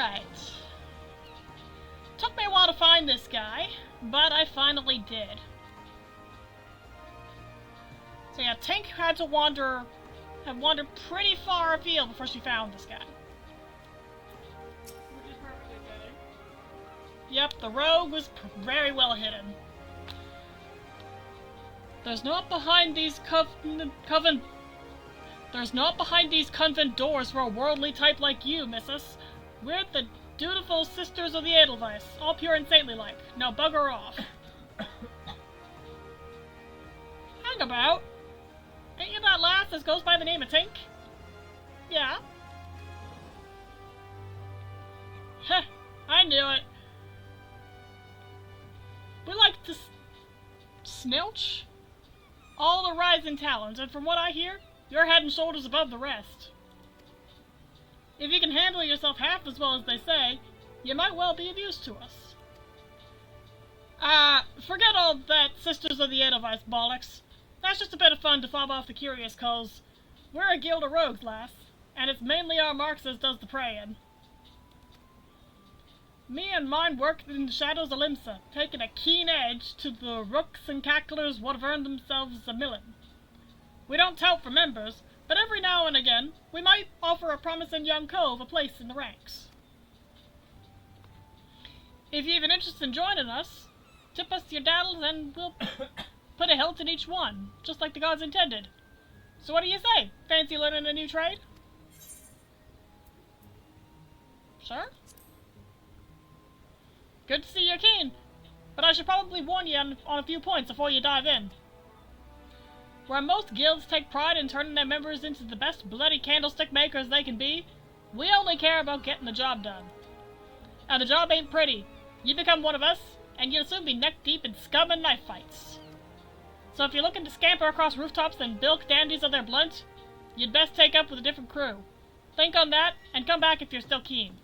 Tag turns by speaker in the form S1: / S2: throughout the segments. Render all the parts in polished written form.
S1: Alright. Took me a while to find this guy, but I finally did. So yeah, Tink had wandered pretty far afield before she found this guy.
S2: Which is perfectly fitting.
S1: Yep, the rogue was very well hidden. There's not behind these convent doors for a worldly type like you, missus. We're the dutiful sisters of the Edelweiss, all pure and saintly like. Now bugger off. Hang about. Ain't you that lass that goes by the name of Tink? Yeah. Heh, I knew it. We like to snilch all the rising talents, and from what I hear, you're head and shoulders above the rest. If you can handle yourself half as well as they say, you might well be of use to us. Forget all that Sisters of the Edelweiss bollocks. That's just a bit of fun to fob off the curious, cause we're a guild of rogues, lass, and it's mainly our marks as does the praying. Me and mine worked in the shadows of Limsa, taking a keen edge to the rooks and cacklers what have earned themselves a millin. We don't tout for members, but every now and again, we might offer a promising young cove a place in the ranks. If you've an interest in joining us, tip us your daddles and we'll put a hilt in each one, just like the gods intended. So what do you say? Fancy learning a new trade? Sure? Good to see you're keen, but I should probably warn you on a few points before you dive in. Where most guilds take pride in turning their members into the best bloody candlestick makers they can be, we only care about getting the job done. Now the job ain't pretty. You become one of us, and you'll soon be neck-deep in scum and knife fights. So if you're looking to scamper across rooftops and bilk dandies of their blunt, you'd best take up with a different crew. Think on that, and come back if you're still keen.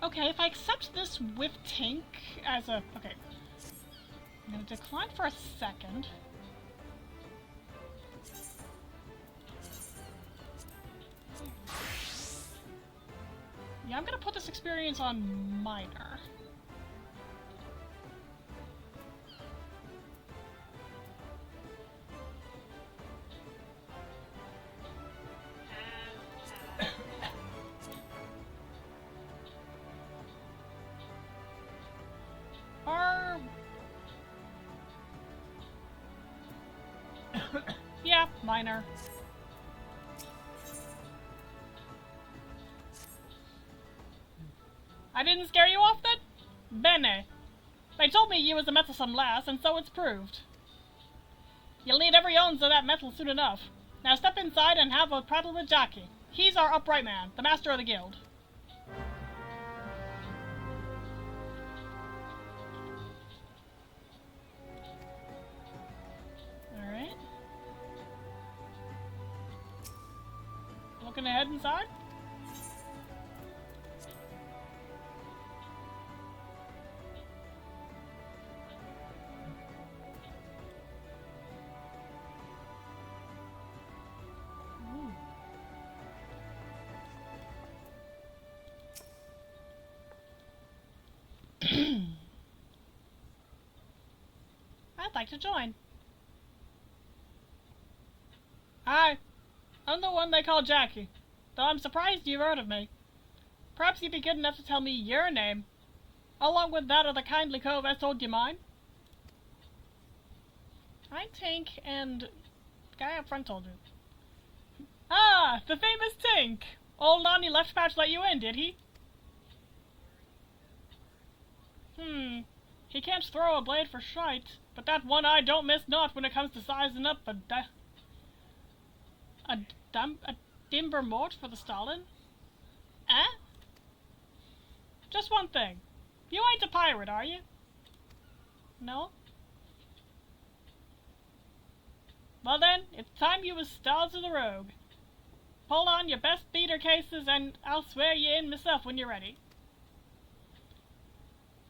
S1: Okay, if I accept this with Tink as a... Okay. I'm gonna decline for a second. Yeah, I'm gonna put this experience on minor. Yeah, minor. I didn't scare you off then? Bene. They told me you was a mettlesome lass, and so it's proved. You'll need every ounce of that metal soon enough. Now step inside and have a prattle with Jackie. He's our upright man, the master of the guild. Alright. Looking ahead inside? I'd like to join. Hi. I'm the one they call Jackie, though I'm surprised you've heard of me. Perhaps you'd be good enough to tell me your name, along with that of the kindly cove I told you mine. I'm Tink, and the guy up front told you. Ah, the famous Tink! Old Lonnie Left Patch let you in, did he? He can't throw a blade for shite, but that one eye don't miss naught when it comes to sizing up a dimber mort for the Stalin? Eh? Just one thing. You ain't a pirate, are you? No? Well then, it's time you was Stars of the Rogue. Pull on your best beater cases and I'll swear you in myself when you're ready.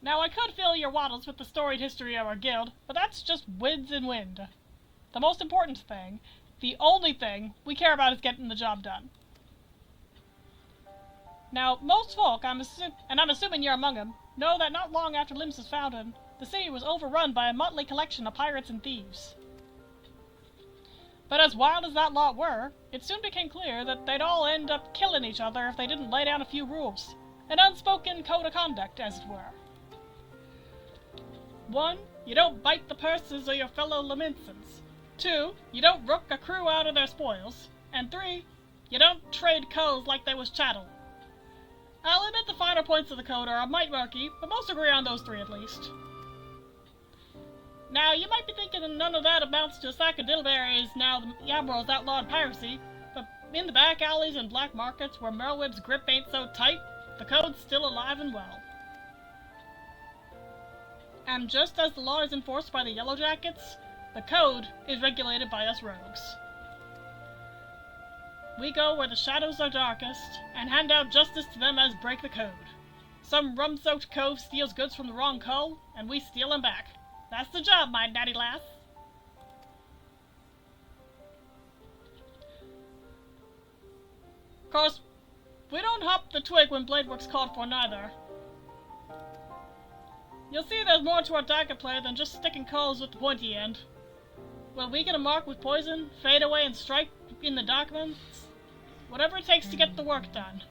S1: Now, I could fill your waddles with the storied history of our guild, but that's just winds and wind. The most important thing, the only thing, we care about is getting the job done. Now, most folk, and I'm assuming you're among them, know that not long after Limsa's founding, the city was overrun by a motley collection of pirates and thieves. But as wild as that lot were, it soon became clear that they'd all end up killing each other if they didn't lay down a few rules. An unspoken code of conduct, as it were. 1. You don't bite the purses of your fellow Laminsans. 2. You don't rook a crew out of their spoils. And 3. You don't trade culls like they was chattel. I'll admit the finer points of the code are a mite murky, but most agree on those 3 at least. Now, you might be thinking that none of that amounts to a sack of dillberries now the Admiral's outlawed piracy, but in the back alleys and black markets where Merlweb's grip ain't so tight, the code's still alive and well. And just as the law is enforced by the Yellow Jackets, the code is regulated by us rogues. We go where the shadows are darkest, and hand out justice to them as break the code. Some rum-soaked cove steals goods from the wrong cull, and we steal them back. That's the job, my daddy lass. Of course, we don't hop the twig when blade work's called for neither. You'll see there's more to our dagger play than just sticking culls with the pointy end. Will we get a mark with poison, fade away and strike in the darkmans? Whatever it takes to get the work done.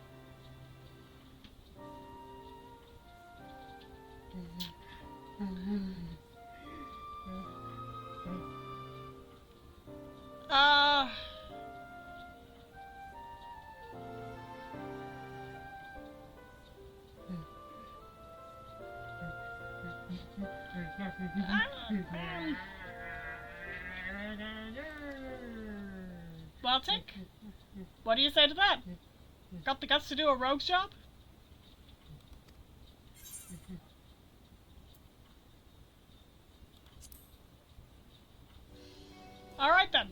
S1: Well, Tink, what do you say to that? Got the guts to do a rogue's job? Alright then.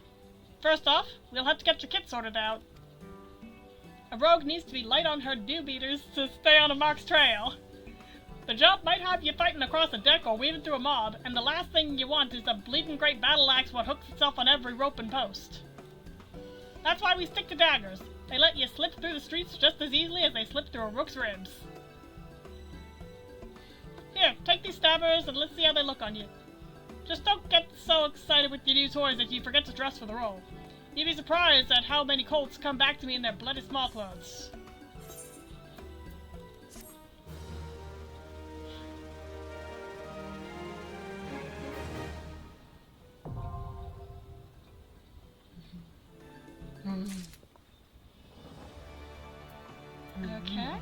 S1: First off, we'll have to get your kit sorted out. A rogue needs to be light on her dew beaters to stay on a mark's trail. The job might have you fighting across a deck or weaving through a mob, and the last thing you want is a bleeding great battle axe what hooks itself on every rope and post. That's why we stick to daggers. They let you slip through the streets just as easily as they slip through a rook's ribs. Here, take these stabbers and let's see how they look on you. Just don't get so excited with your new toys that you forget to dress for the role. You'd be surprised at how many colts come back to me in their bloody small clothes. Okay.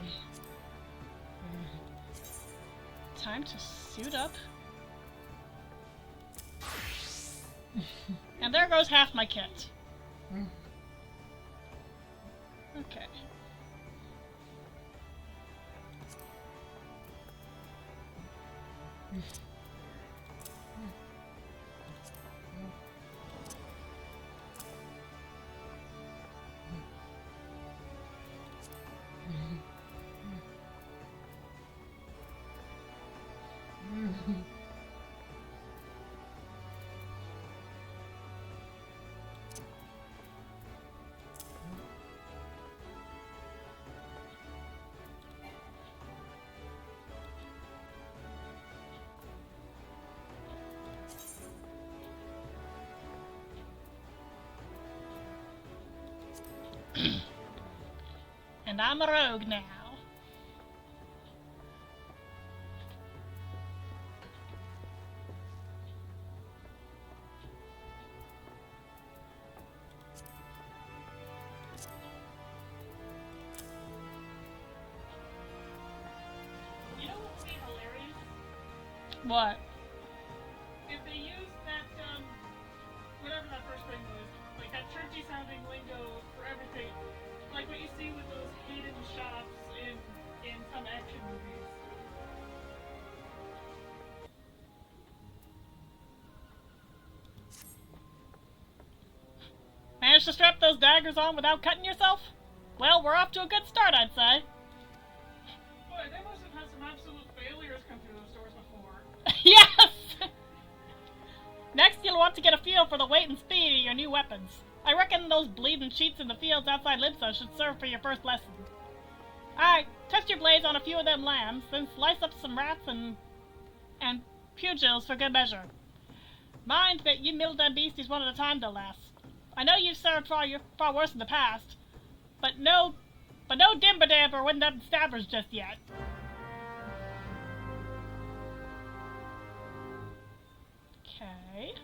S1: Time to suit up. And there goes half my kit. Okay. And I'm a rogue now. You know what would be hilarious? What? If they used that, whatever that first thing was, like that churchy sounding lingo for everything, like what you see with those hidden shops in some action movies. Managed to strap those daggers on without cutting yourself? Well, we're off to a good start, I'd say.
S2: Boy, they must have had some absolute failures come through those
S1: for the weight and speed of your new weapons. I reckon those bleeding cheats in the fields outside Lipsa should serve for your first lesson. Alright, test your blades on a few of them lambs, then slice up some rats and pugils for good measure. Mind that you mill them beasties one at a time, though, lass. I know you've served far worse in the past, but no dimber-damper with them stabbers just yet. Okay.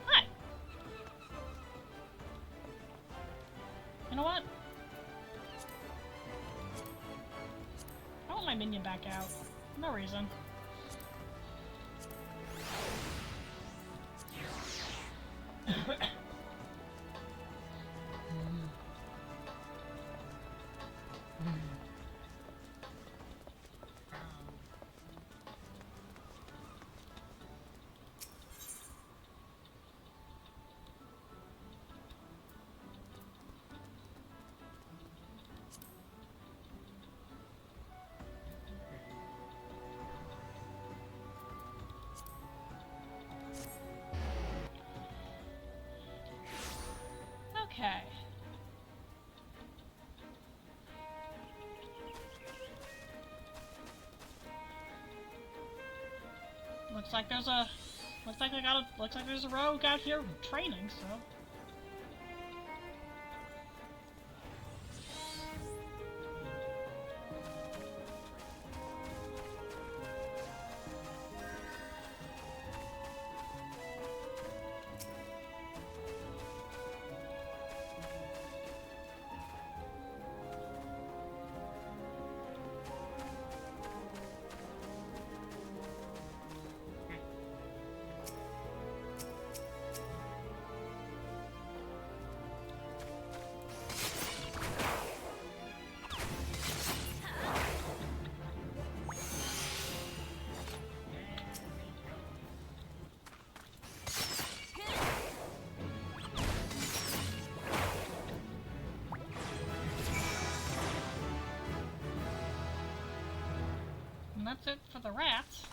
S1: Hi. You know what? I want my minion back out. No reason. Okay. Looks like there's a rogue out here training, so. And that's it for the rats.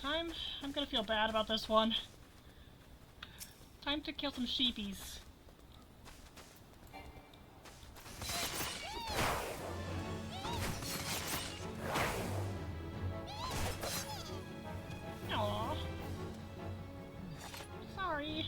S1: I'm gonna feel bad about this one. Time to kill some sheepies. Aww. Sorry.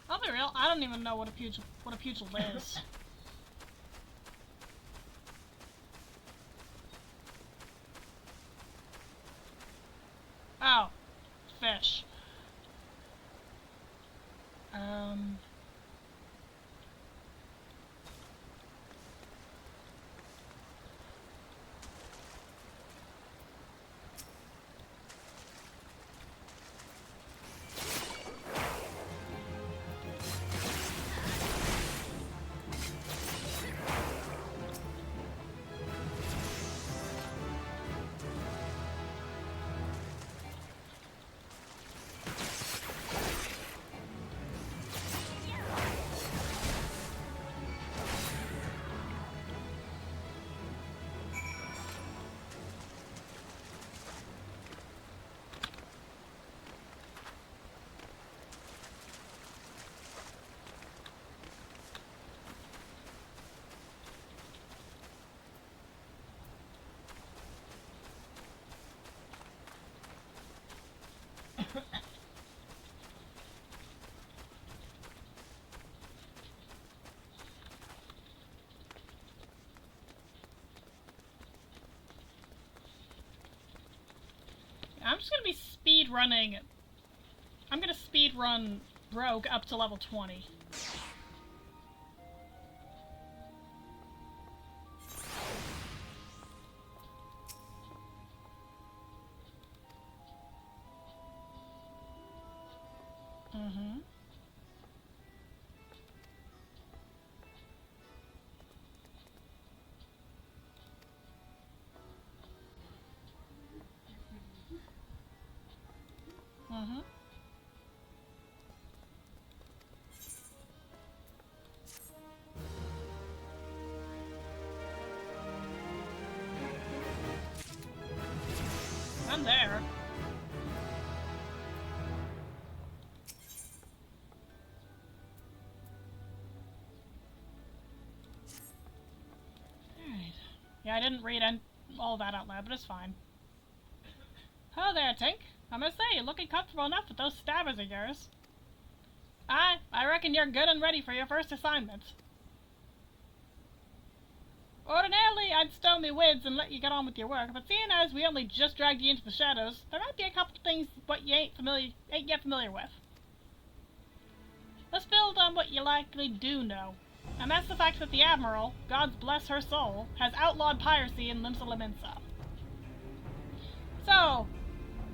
S1: I'll be real, I don't even know what a pugil is. Oh, fish. I'm just gonna be speed running. I'm gonna speed run Rogue up to level 20. Mm-hmm. Mm-hmm. I'm there. Alright. Yeah, I didn't read all that out loud, but it's fine. Hello there, Tink. I must say, you're looking comfortable enough with those stabbers of yours. I reckon you're good and ready for your first assignment. Ordinarily, I'd stow me wids and let you get on with your work, but seeing as we only just dragged you into the shadows, there might be a couple of things what you ain't yet familiar with. Let's build on what you likely do know, and that's the fact that the Admiral, God bless her soul, has outlawed piracy in Limsa Lominsa. So,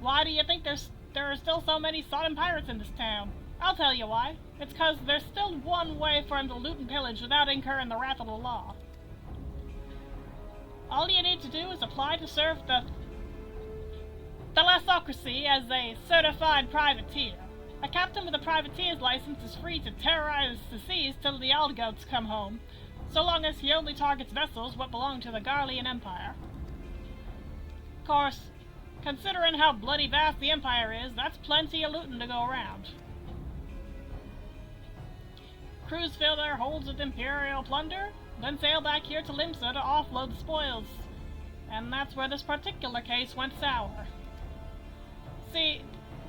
S1: why do you think there are still so many sodden pirates in this town? I'll tell you why. It's 'cause there's still one way for him to loot and pillage without incurring the wrath of the law. All you need to do is apply to serve the thalassocracy as a certified privateer. A captain with a privateer's license is free to terrorize the seas till the Aldgoats come home, so long as he only targets vessels what belong to the Garlean Empire. Of course, considering how bloody vast the Empire is, that's plenty of looting to go around. Crews fill their holds with Imperial plunder, then sail back here to Limsa to offload the spoils. And that's where this particular case went sour. See,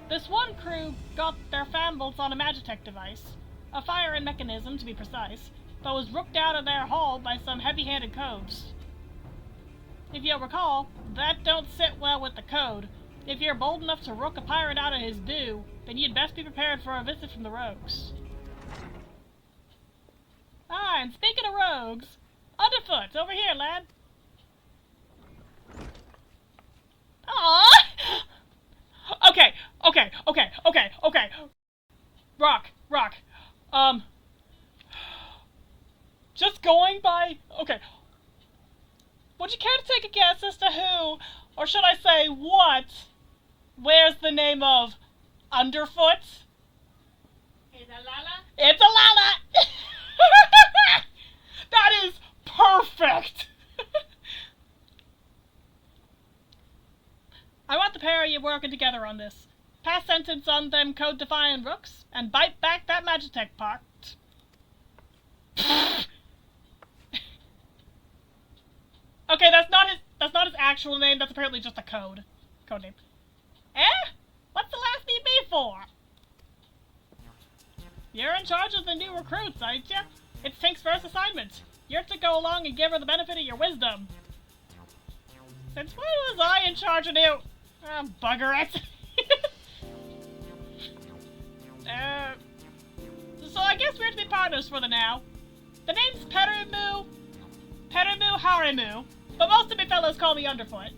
S1: this one crew got their fan bolts on a Magitech device, a firing mechanism to be precise, but was rooked out of their hull by some heavy-handed codes. If you'll recall, that don't sit well with the code. If you're bold enough to rook a pirate out of his due, then you'd best be prepared for a visit from the rogues. Ah, and speaking of rogues, Underfoot, over here, lad. Aww! Okay. Rock. Just going by... Okay. Would you care to take a guess as to who, or should I say what, wears the name of Underfoot?
S2: It's a Lala?
S1: It's a Lala! That is perfect! I want the pair of you working together on this. Pass sentence on them code-defying rooks, and bite back that Magitech part. Okay, that's not his actual name, that's apparently just a code name. Eh? What's the last need me for? You're in charge of the new recruits, ain't ya? It's Tink's first assignment. You're to go along and give her the benefit of your wisdom. Since when was I in charge of new... Oh, bugger it. So I guess we're to be partners for the now. The name's Perimu Harimu, but most of me fellows call me Underfoot.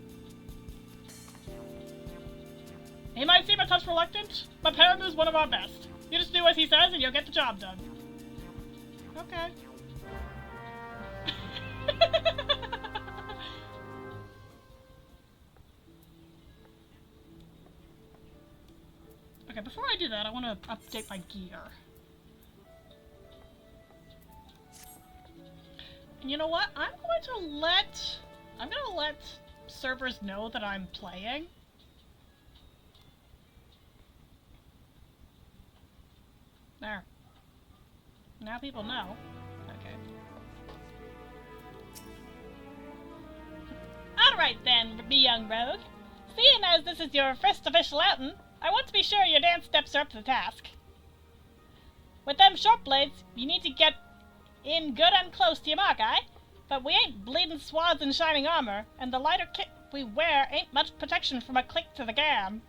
S1: He might seem a touch reluctant, but Perimu's one of our best. You just do as he says and you'll get the job done. Okay. Okay, before I do that, I want to update my gear. And you know what? I'm gonna let servers know that I'm playing. There. Now people know. Okay. Alright then, me young rogue. Seeing as this is your first official outing, I want to be sure your dance steps are up to the task. With them short blades, you need to get in good and close to your mark, aye? But we ain't bleeding swaths in shining armor, and the lighter we wear ain't much protection from a click to the gam.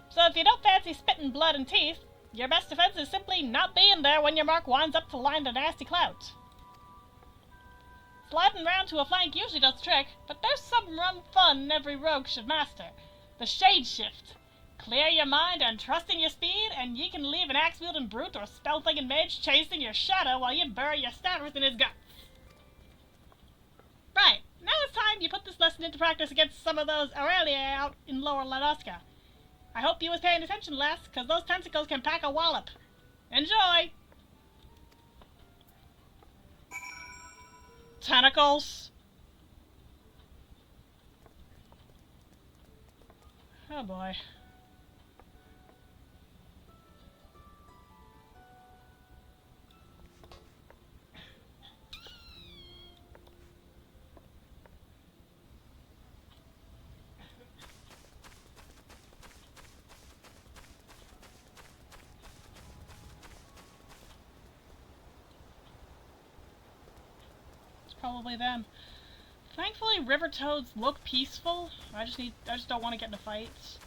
S1: So if you don't fancy spitting blood and teeth, your best defense is simply not being there when your mark winds up to line the nasty clout. Sliding round to a flank usually does the trick, but there's some rum fun every rogue should master. The shade shift. Clear your mind and trust in your speed, and ye can leave an axe-wielding brute or spell-thinking mage chasing your shadow while you bury your stabbers in his guts. Right, now it's time you put this lesson into practice against some of those Aurelia out in Lower Lanoska. I hope you was paying attention, lass, cause those tentacles can pack a wallop. Enjoy! Tentacles. Oh boy. Probably them. Thankfully, river toads look peaceful. I just don't want to get into fights.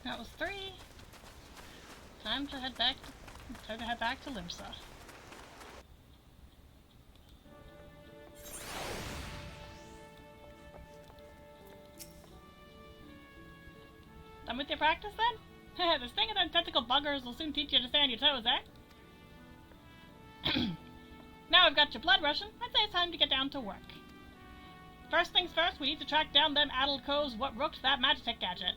S1: That was 3. Time to head back to Limsa. Done with your practice then? This thing of them tentacle buggers will soon teach you to stay on your toes, eh? Now I've got your blood rushing, I'd say it's time to get down to work. First things first, we need to track down them addled coves what rooked that Magitech gadget.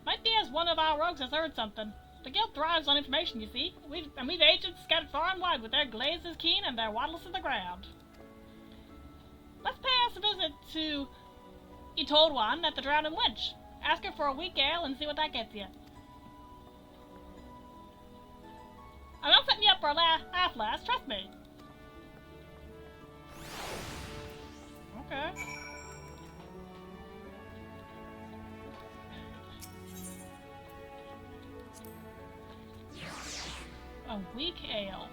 S1: Might be as one of our rogues has heard something. The guild thrives on information, you see. We've agents scattered far and wide with their glazes keen and their wattles to the ground. Let's pay us a visit to Itoldwan at the Drowning Wench. Ask her for a weak ale and see what that gets you. I'm not setting you up for a laugh, lass, trust me. Okay. A weak ale.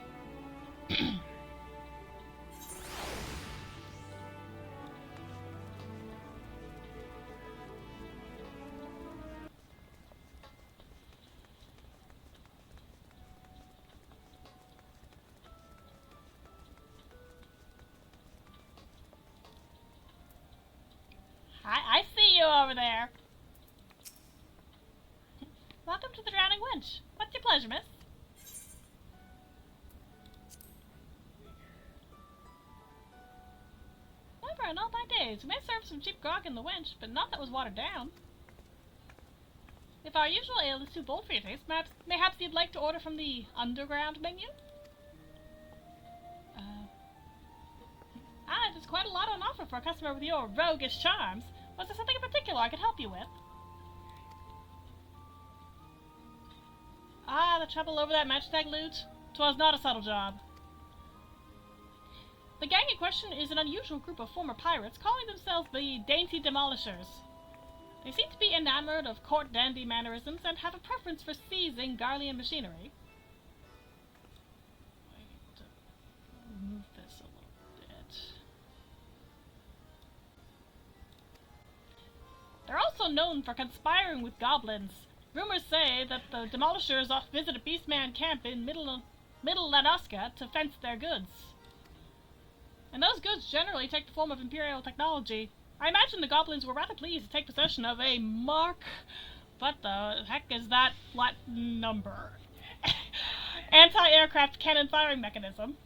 S1: I see you over there. Welcome to the Drowning Wench. What's your pleasure, miss? Never in all my days. We may serve some cheap grog in the wench, but not that was watered down. If our usual ale is too bold for your taste, mayhaps you'd like to order from the underground menu? There's quite a lot on offer for a customer with your roguish charms. Was there something in particular I could help you with? Ah, the trouble over that Magitech loot? 'Twas not a subtle job. The gang in question is an unusual group of former pirates calling themselves the Dainty Demolishers. They seem to be enamored of court dandy mannerisms and have a preference for seizing Garlean machinery. I need to move this a little bit. They're also known for conspiring with goblins. Rumors say that the Demolishers visit a Beastman camp in Middle Lanoska to fence their goods. And those goods generally take the form of Imperial technology. I imagine the goblins were rather pleased to take possession of a Mark... What the heck is that Latin number? Anti-aircraft cannon firing mechanism.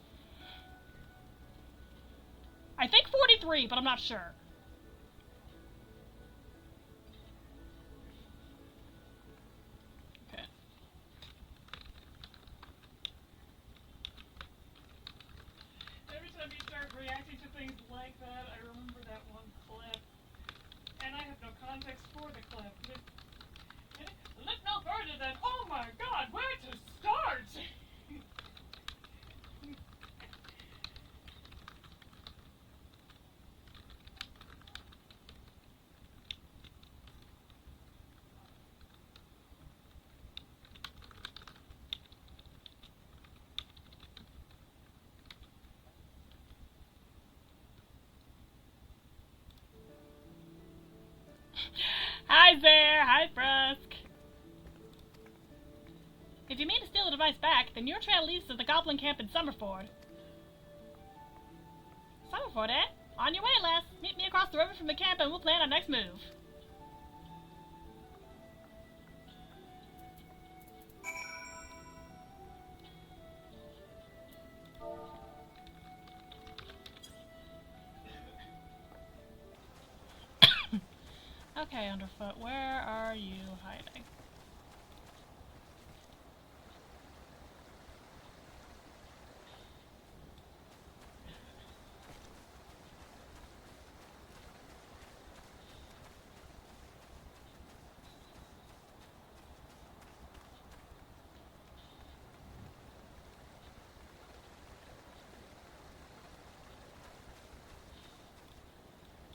S1: I think 43, but I'm not sure. Okay.
S2: Every time you start reacting to things like that, I remember that one clip. And I have no context for the clip. Look no further than, oh my god, where to start?
S1: Hi there! Hi, Brusk! If you mean to steal the device back, then your trail leads to the goblin camp in Summerford. Summerford, eh? On your way, lass. Meet me across the river from the camp and we'll plan our next move. Okay, Underfoot, where are you hiding?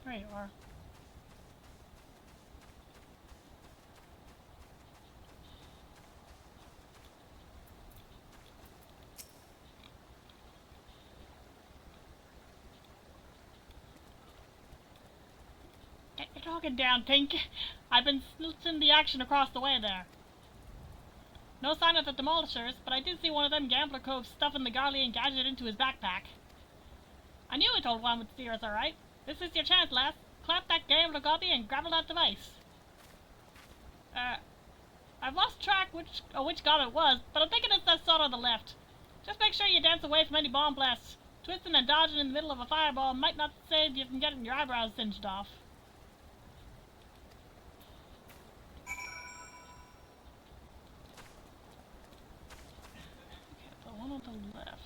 S1: There you are. Get your talking down, Tink. I've been snooping the action across the way there. No sign of the demolishers, but I did see one of them gambler coves stuffing the Garlean gadget into his backpack. I knew it old one would steer us alright. This is your chance, lass. Clap that gambler gobby and grab that device. I've lost track which god it was, but I'm thinking it's that sod on the left. Just make sure you dance away from any bomb blasts. Twisting and dodging in the middle of a fireball might not save you from getting your eyebrows singed off. Okay, the one on the left.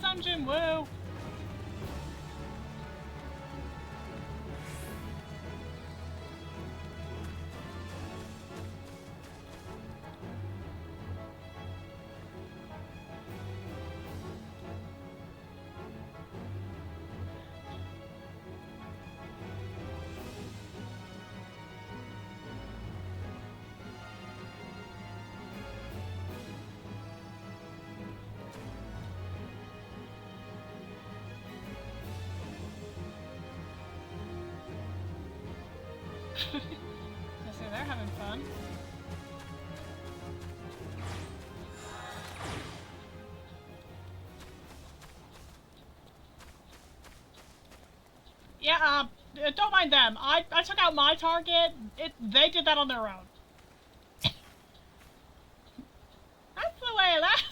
S1: Dungeon Woo! I see they're having fun. Yeah, don't mind them. I took out my target. They did that on their own. That's the way, lass.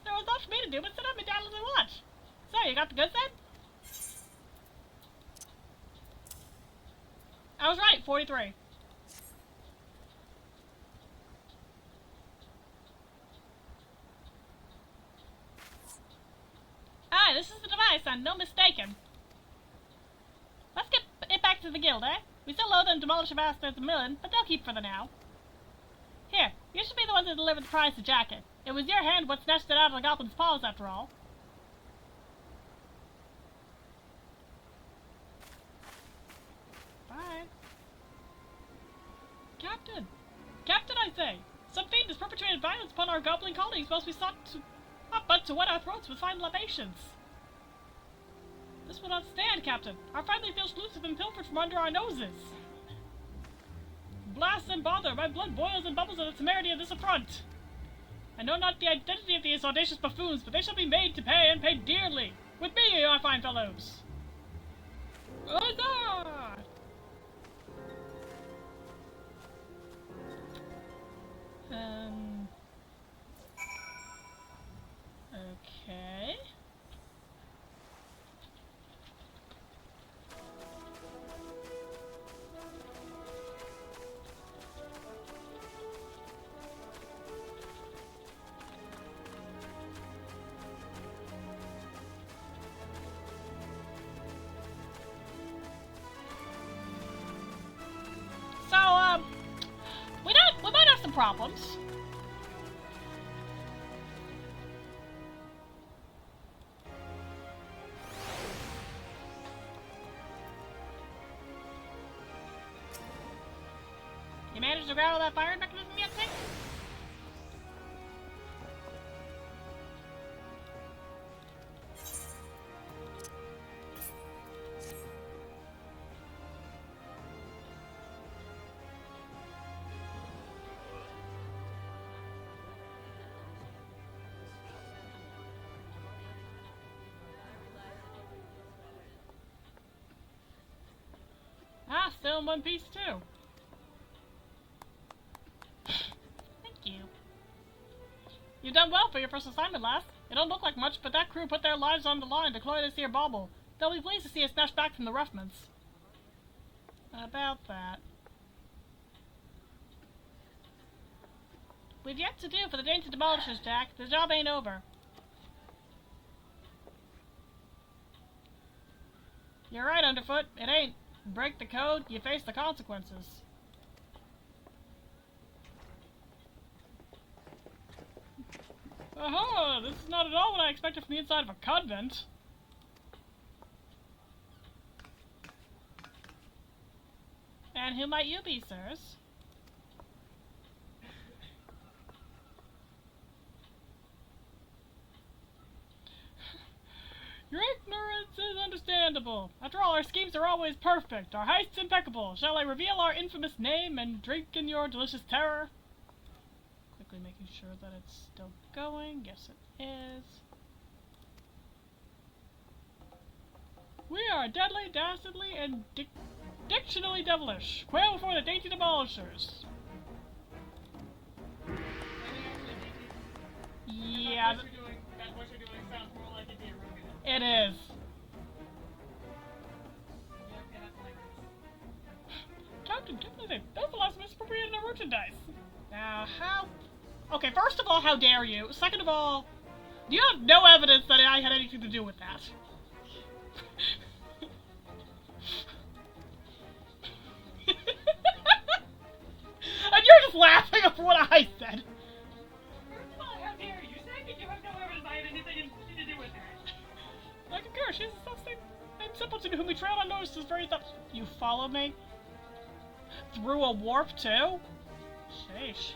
S1: There was not for me to do but sit up and down as I watch. So, you got the goods then? I was right, 43. Ah, this is the device, and no mistaken. Let's get it back to the guild, eh? We still owe them demolish bastards a million, but they'll keep for the now. Here, you should be the one to deliver the prize to Jacket. It was your hand what snatched it out of the goblin's paws, after all. Bye. Captain! Captain, I say! Some fiend has perpetrated violence upon our goblin colleagues whilst we sought to... not but to wet our throats with fine libations. This will not stand, Captain. Our family feels loose have been pilfered from under our noses. Blast and bother! My blood boils and bubbles at the temerity of this affront. I know not the identity of these audacious buffoons, but they shall be made to pay, and pay dearly. With me, my fine fellows! Huzzah! Okay. So, we might have some problems. You managed to grab that fire mechanism yet, Tink? Ah, still in one piece too. Thank you. You've done well for your first assignment, lass. It don't look like much, but that crew put their lives on the line to clear this here bauble. They'll be pleased to see us snatched back from the Ruffmans. About that. We've yet to do for the dainty demolishers, Jack. The job ain't over. You're right, Underfoot. It ain't. Break the code, you face the consequences. Aha! This is not at all what I expected from the inside of a convent. And who might you be, sirs? Your ignorance is understandable. After all, our schemes are always perfect, our heists impeccable. Shall I reveal our infamous name and drink in your delicious terror? Quickly making sure that it's still going. Yes, it is. We are deadly, dastardly, and dictionally devilish. Quail before the dainty demolishers. Yeah.
S2: That what you're doing sounds more like a deer rugged.
S1: It is.
S2: Yeah, that's hilarious.
S1: Captain, those last misappropriated our merchandise. Now, how... Okay, first of all, how dare you? Second of all, you have no evidence that I had anything to do with that. And you're just laughing at what I said.
S2: First of all, how dare you? Second, you have no evidence I had anything to do with that.
S1: I concur, she's the same simpleton whom we trailed unnoticed is very thought. You follow me? Through a warp too? Sheesh.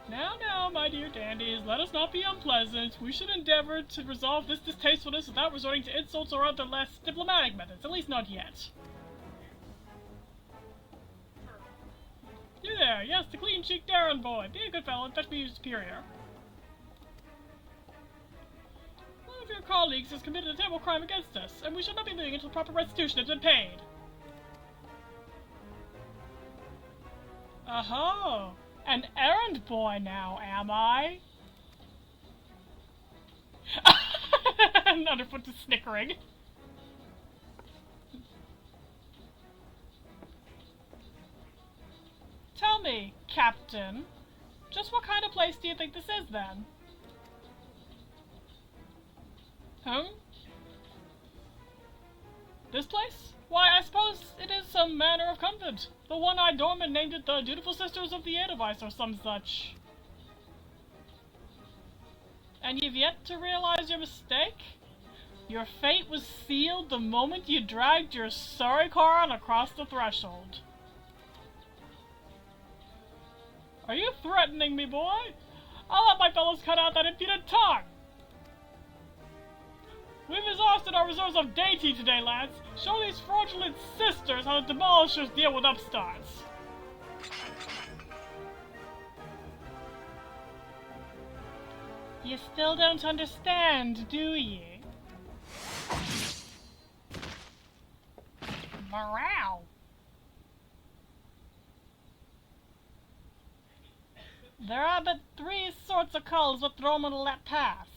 S1: Now, my dear dandies, let us not be unpleasant. We should endeavor to resolve this distastefulness without resorting to insults or other less diplomatic methods, at least not yet. You there, yes, the clean-cheeked errand boy. Be a good fellow and fetch me your superior. One of your colleagues has committed a terrible crime against us, and we shall not be leaving until proper restitution has been paid. Oh, an errand boy now, am I? And Underfoot is snickering. Tell me, Captain, just what kind of place do you think this is, then? This place? Why, I suppose it is some manner of convent. The one-eyed doorman named it the Dutiful Sisters of the Edelweiss or some such. And you've yet to realize your mistake? Your fate was sealed the moment you dragged your sorry Coron across the threshold. Are you threatening me, boy? I'll have my fellows cut out that impudent tongue! We've exhausted our reserves of dainty today, lads. Show these fraudulent sisters how the demolishers deal with upstarts. You still don't understand, do you? Morale. There are but three sorts of calls with Roman will let pass.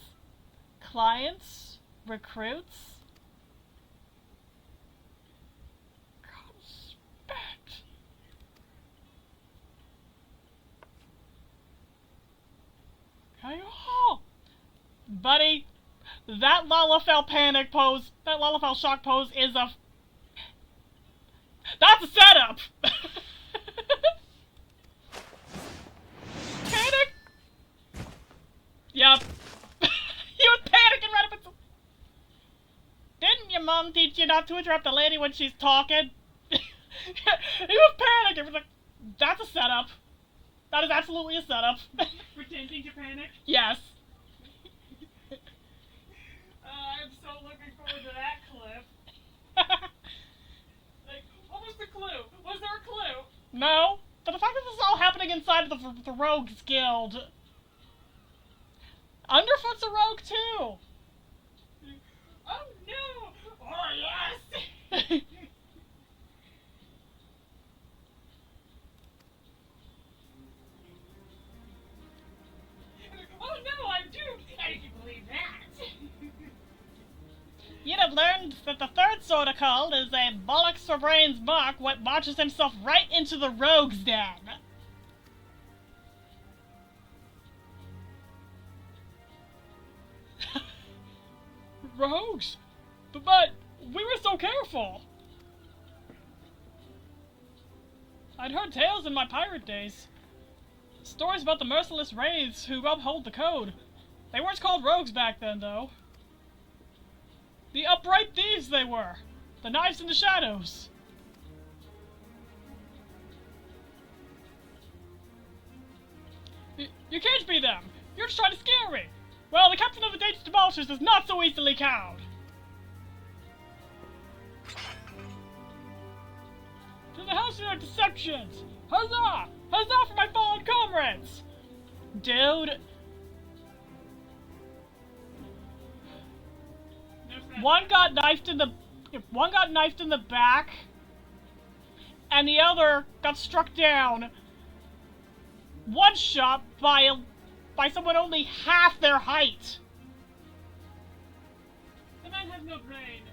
S1: Clients, recruits, conscript. Oh, buddy, that Lalafell panic pose, that Lalafell shock pose is a... That's a setup! Panic? Yup. He was panicking right up until... Didn't your mom teach you not to interrupt a lady when she's talking? He was panicking. He was like, that's a setup. That is absolutely a setup.
S2: Pretending to panic?
S1: Yes.
S2: I'm so looking forward to that clip. Like, what was the clue? Was there a clue?
S1: No. But the fact that this is all happening inside of the Rogues Guild. Underfoot's a rogue too.
S2: Oh no! Oh yes! Oh no, I'm doomed! How did you believe that?
S1: You'd have learned that the third sort of call is a bollocks for brains mark what marches himself right into the rogue's den. Rogues? But we were so careful. I'd heard tales in my pirate days. Stories about the merciless wraiths who uphold the code. They weren't called rogues back then, though. The upright thieves they were. The knives in the shadows. You can't be them. You're just trying to scare me. Well, the captain of the Dangerous Demolishers is not so easily cowed. To the house of your deceptions! Huzzah! Huzzah for my fallen comrades! Dude. One got knifed in the back, and the other got struck down. One shot by someone only half their height.
S2: The man has no brain.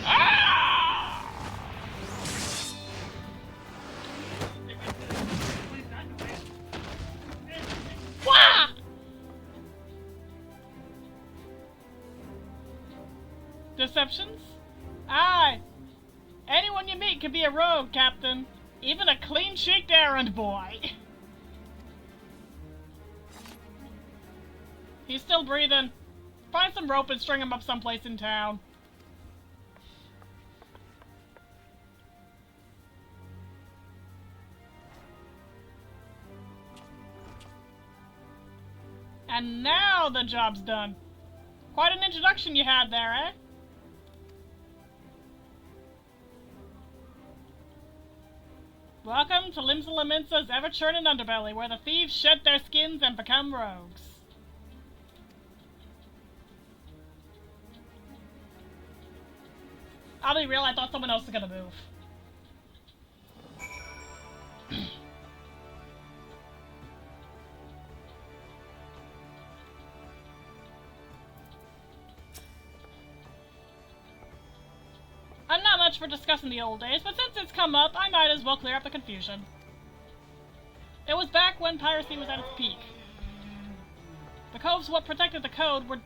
S1: Ah! Wah! Deceptions? Aye. Anyone you meet can be a rogue, Captain. Even a clean-cheeked errand boy. He's still breathing. Find some rope and string him up someplace in town. And now the job's done. Quite an introduction you had there, eh? Welcome to Limsa Laminsa's ever-churning underbelly, where the thieves shed their skins and become rogues. I'll be real, I thought someone else was gonna move. for discussing the old days, but since it's come up, I might as well clear up the confusion. It was back when piracy was at its peak. The coves what protected the code were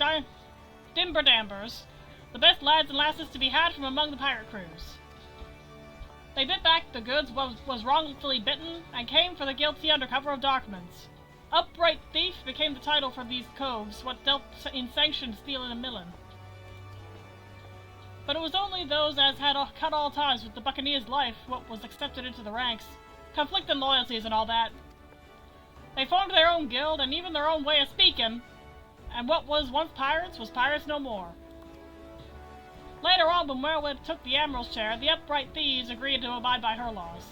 S1: Dimberdambers, the best lads and lasses to be had from among the pirate crews. They bit back the goods was wrongfully bitten, and came for the guilty under cover of darkmans. Upright thief became the title for these coves, what dealt in sanctioned stealing and milling. But it was only those as had cut all ties with the buccaneer's life what was accepted into the ranks, conflicting loyalties and all that. They formed their own guild and even their own way of speaking, and what was once pirates was pirates no more. Later on, when Merwin took the Admiral's chair, the upright thieves agreed to abide by her laws.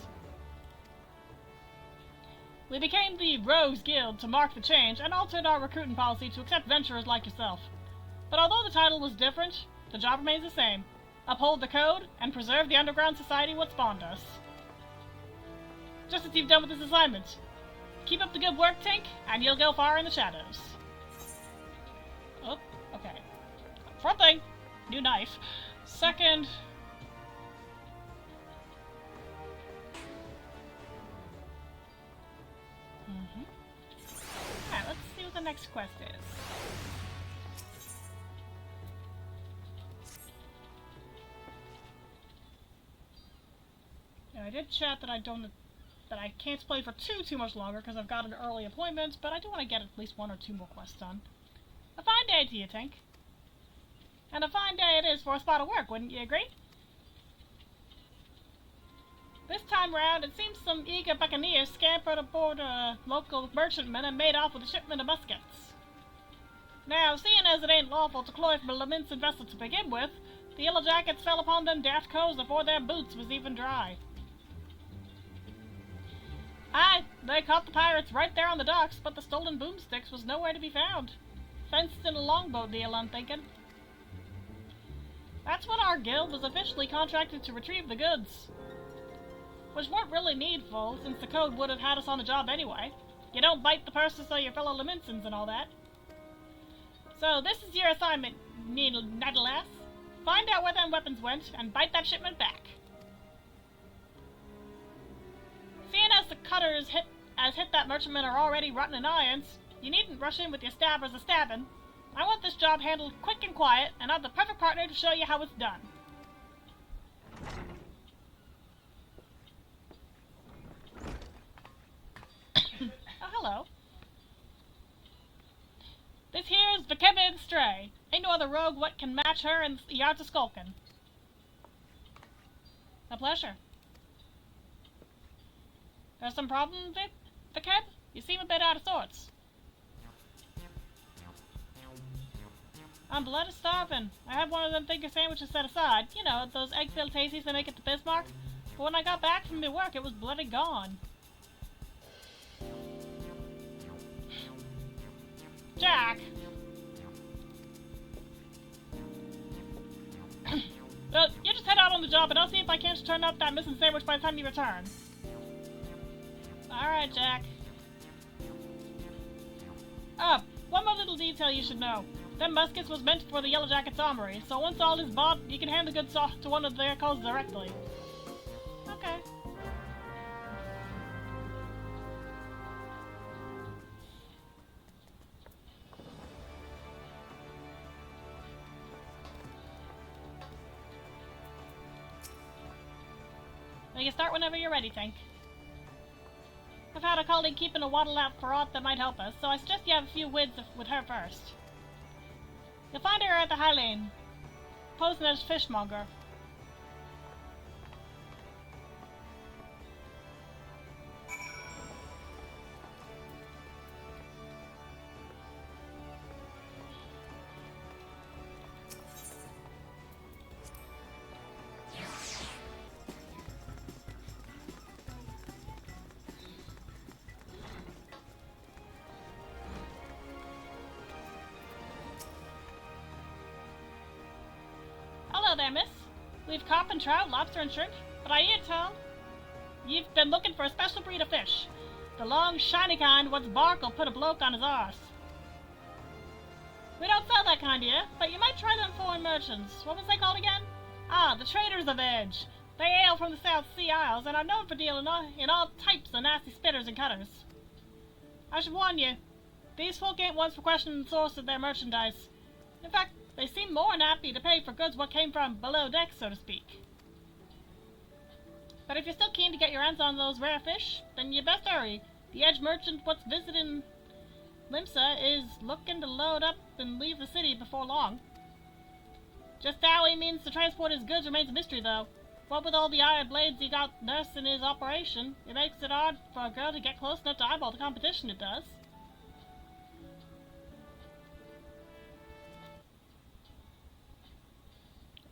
S1: We became the Rogues Guild to mark the change, and altered our recruiting policy to accept venturers like yourself. But although the title was different, the job remains the same. Uphold the code, and preserve the underground society what spawned us. Just as you've done with this assignment. Keep up the good work, Tink, and you'll go far in the shadows. Oh, okay. Front thing! New knife. Second... Alright, let's see what the next quest is. Now, I did chat that I can't play for too much longer because I've got an early appointment, but I do want to get at least 1 or 2 more quests done. A fine day to you, Tink. And a fine day it is for a spot of work, wouldn't you agree? This time round, it seems some eager buccaneers scampered aboard a local merchantman and made off with a shipment of muskets. Now, seeing as it ain't lawful to cloy from a lamented vessel to begin with, the yellow jackets fell upon them daft coves before their boots was even dry. Aye, they caught the pirates right there on the docks, but the stolen boomsticks was nowhere to be found. Fenced in a longboat deal, I'm thinking. That's when our guild was officially contracted to retrieve the goods. Which weren't really needful, since the code would have had us on the job anyway. You don't bite the purses of your fellow Laminsons and all that. So this is your assignment, Nadalas. Find out where them weapons went, and bite that shipment back. Seeing as the cutters hit that merchantman are already rotten in irons, you needn't rush in with your stabbers a-stabbing. I want this job handled quick and quiet, and I'm the perfect partner to show you how it's done. Oh, hello. This here's Vakeba the Stray. Ain't no other rogue what can match her in the yards of skulking. A pleasure. There's some problem, Vakeb? You seem a bit out of sorts. I'm bloody starving. I had one of them finger sandwiches set aside. You know, those egg-filled tasties they make at the Bismarck. But when I got back from my work, it was bloody gone. Jack! You just head out on the job and I'll see if I can't turn up that missing sandwich by the time you return. Alright, Jack. One more little detail you should know. Them muskets was meant for the Yellow Jacket's armory, so once all is bought, you can hand the goods off to one of their calls directly. Okay. You can start whenever you're ready, Tink. I've had a colleague keeping a waddle out for aught that might help us, so I suggest you have a few words with her first. You'll find her at the High Lane, posing as fishmonger. Hello there, miss. We've carp and trout, lobster and shrimp, but I hear tell you've been looking for a special breed of fish. The long, shiny kind what's bark'll put a bloke on his arse. We don't sell that kind here, but you might try them foreign merchants. What was they called again? Ah, Ah, the traders of Edge. They hail from the South Sea Isles and are known for dealing in all types of nasty spitters and cutters. I should warn you, these folk ain't ones for questioning the source of their merchandise. In fact, they seem more than happy to pay for goods what came from below deck, so to speak. But if you're still keen to get your hands on those rare fish, then you best hurry. The Edge merchant what's visiting Limsa is looking to load up and leave the city before long. Just how he means to transport his goods remains a mystery, though. What with all the iron blades he got nursed in his operation, it makes it hard for a girl to get close enough to eyeball the competition it does.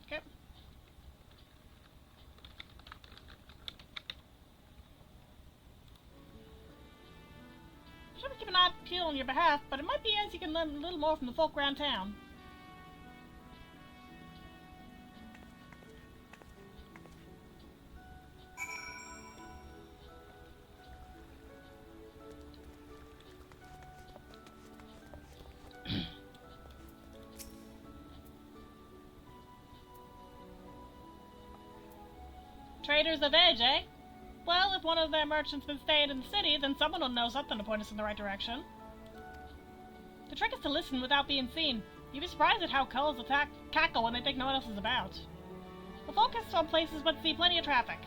S1: Okay. Should keep an eye peeled on your behalf, but it might be as you can learn a little more from the folk around town. Traders of Edge, eh? Well, if one of their merchants been staying in the city, then someone will know something to point us in the right direction. The trick is to listen without being seen. You'd be surprised at how culls cackle when they think no one else is about. We'll focus on places but see plenty of traffic.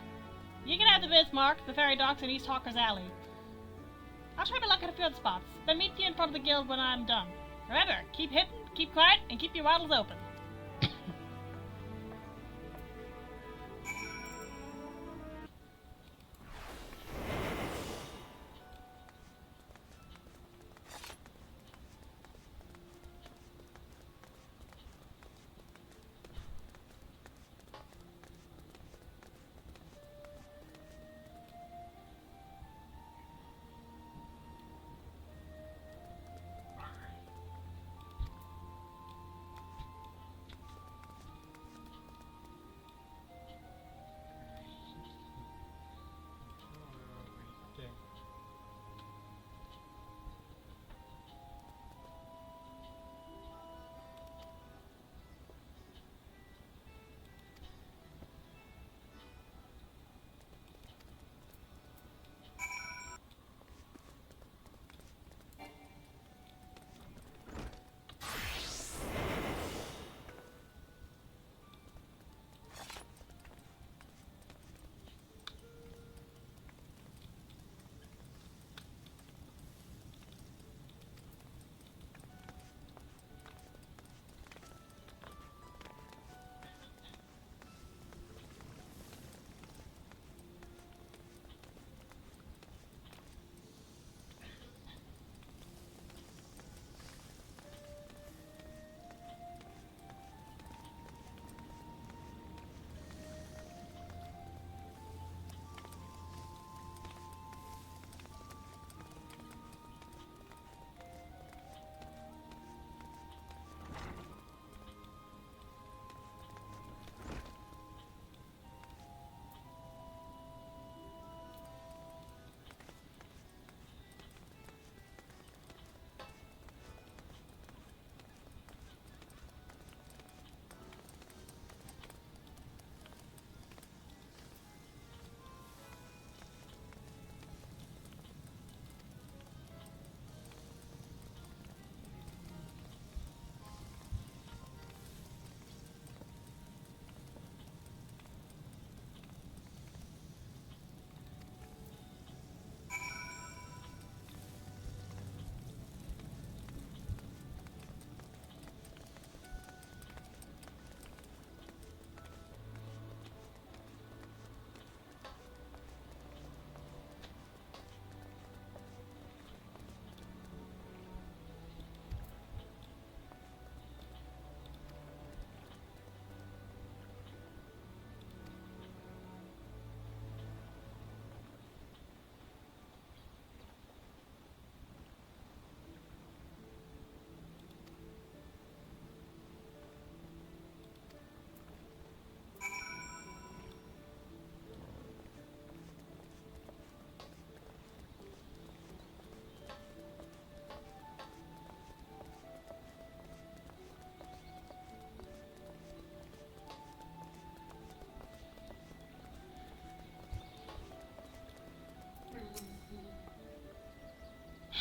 S1: You can have the Bismarck, the ferry docks, and East Hawker's Alley. I'll try my luck at a few other spots, then meet you in front of the guild when I'm done. Remember, keep hidden, keep quiet, and keep your wattles open.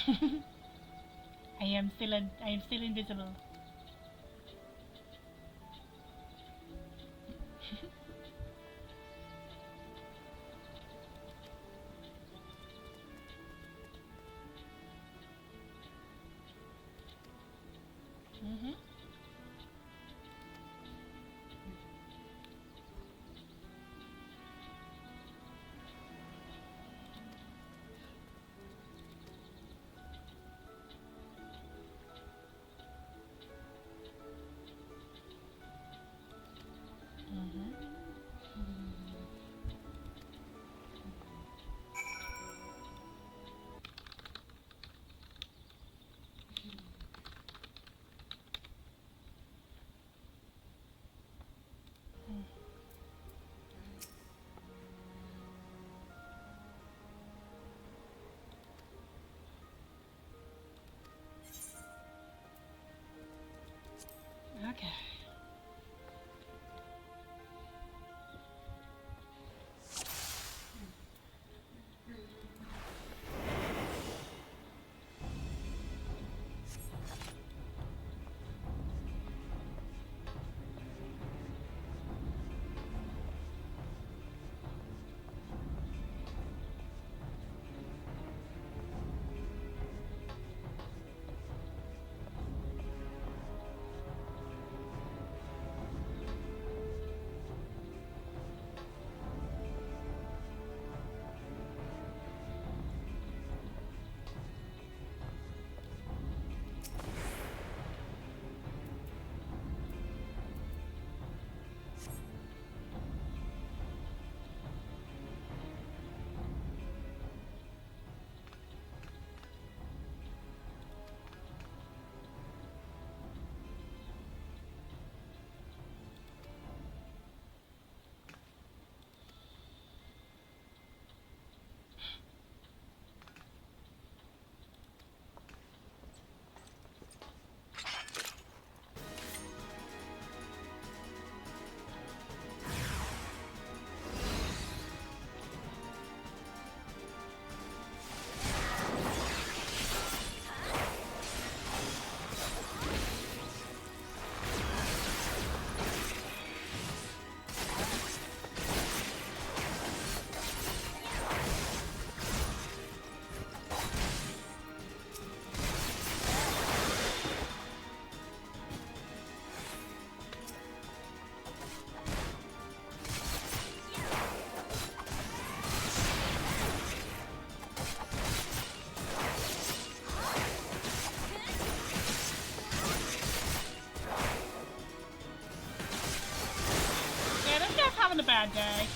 S1: I am still invisible. Mm-hmm. Okay. Yeah, this guy's having a bad day.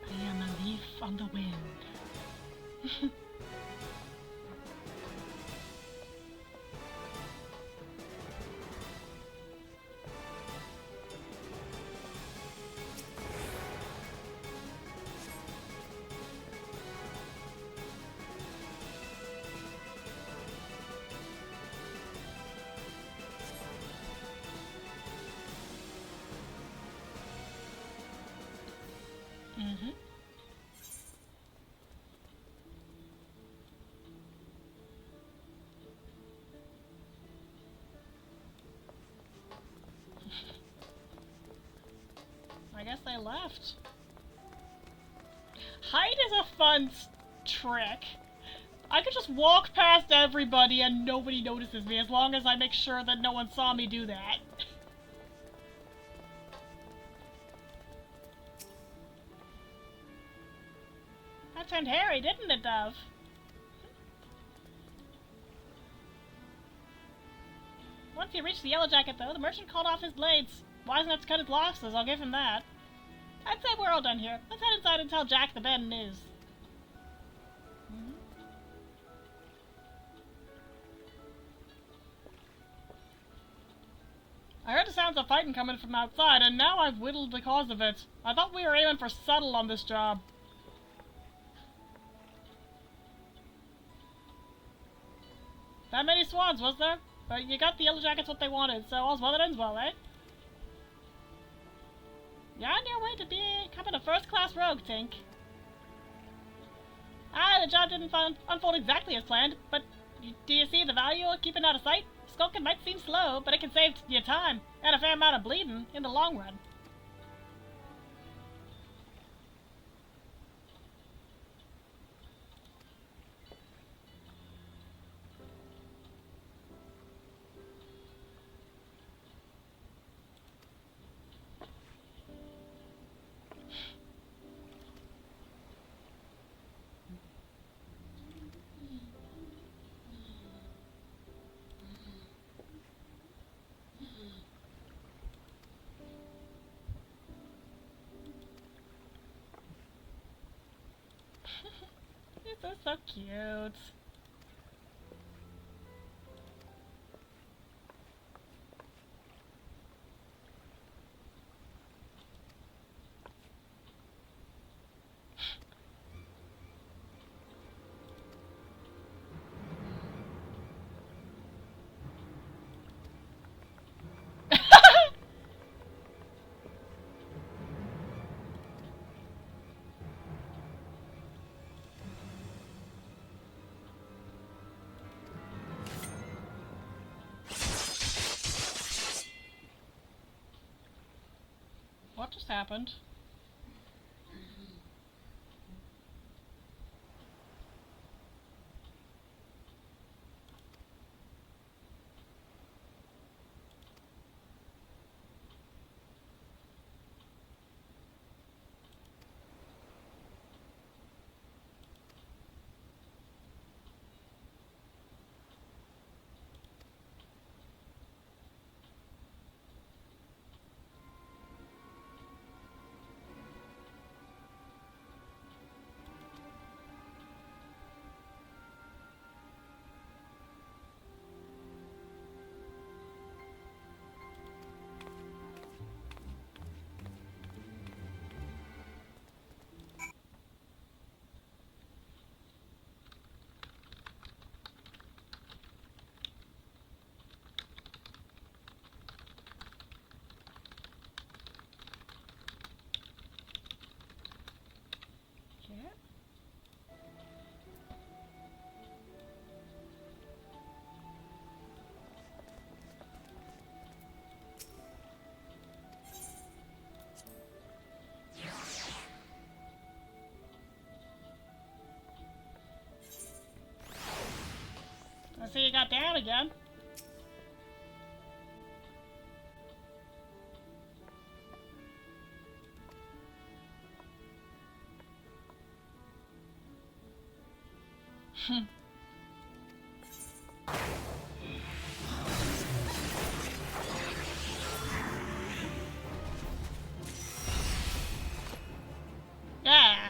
S1: I am a leaf on the wind. Mm-hmm. I guess they left. Hide is a fun trick. I could just walk past everybody and nobody notices me as long as I make sure that no one saw me do that. That turned hairy, didn't it, Dove? Once he reached the Yellow Jacket, though, the merchant called off his blades. Wise enough to cut his losses, I'll give him that. I'd say we're all done here. Let's head inside and tell Jack the bad news. I heard the sounds of fighting coming from outside, and now I've whittled the cause of it. I thought we were aiming for subtle on this job. That many swans, was there? But you got the Yellow Jackets what they wanted, so all's well that ends well, eh? You're on your way to becoming a first-class rogue, Tink. The job didn't unfold exactly as planned, but do you see the value of keeping out of sight? Skulking might seem slow, but it can save you time, and a fair amount of bleeding in the long run. This is so cute. What just happened? I see you got down again. Yeah.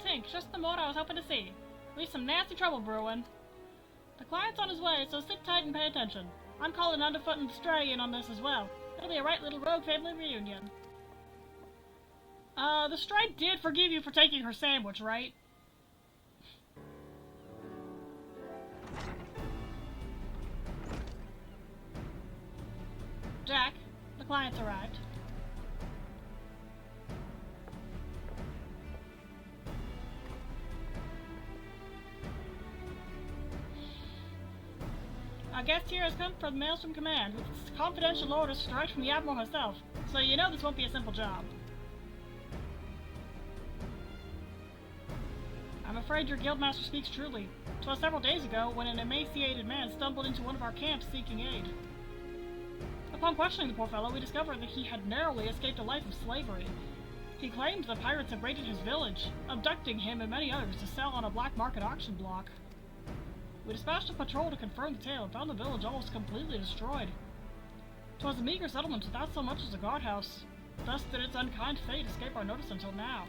S1: Tink, just the mood I was hoping to see. We've some nasty trouble brewing. The client's on his way, so sit tight and pay attention. I'm calling Underfoot and Stray in on this as well. It'll be a right little rogue family reunion. The Stray did forgive you for taking her sandwich, right? Jack, the client's arrived. Our guest here has come from Maelstrom Command with confidential orders straight from the Admiral herself, so you know this won't be a simple job. I'm afraid your guildmaster speaks truly. 'Twas several days ago when an emaciated man stumbled into one of our camps seeking aid. Upon questioning the poor fellow, we discovered that he had narrowly escaped a life of slavery. He claimed the pirates had raided his village, abducting him and many others to sell on a black market auction block. We dispatched a patrol to confirm the tale and found the village almost completely destroyed. 'Twas a meager settlement without so much as a guardhouse. Thus did its unkind fate escape our notice until now.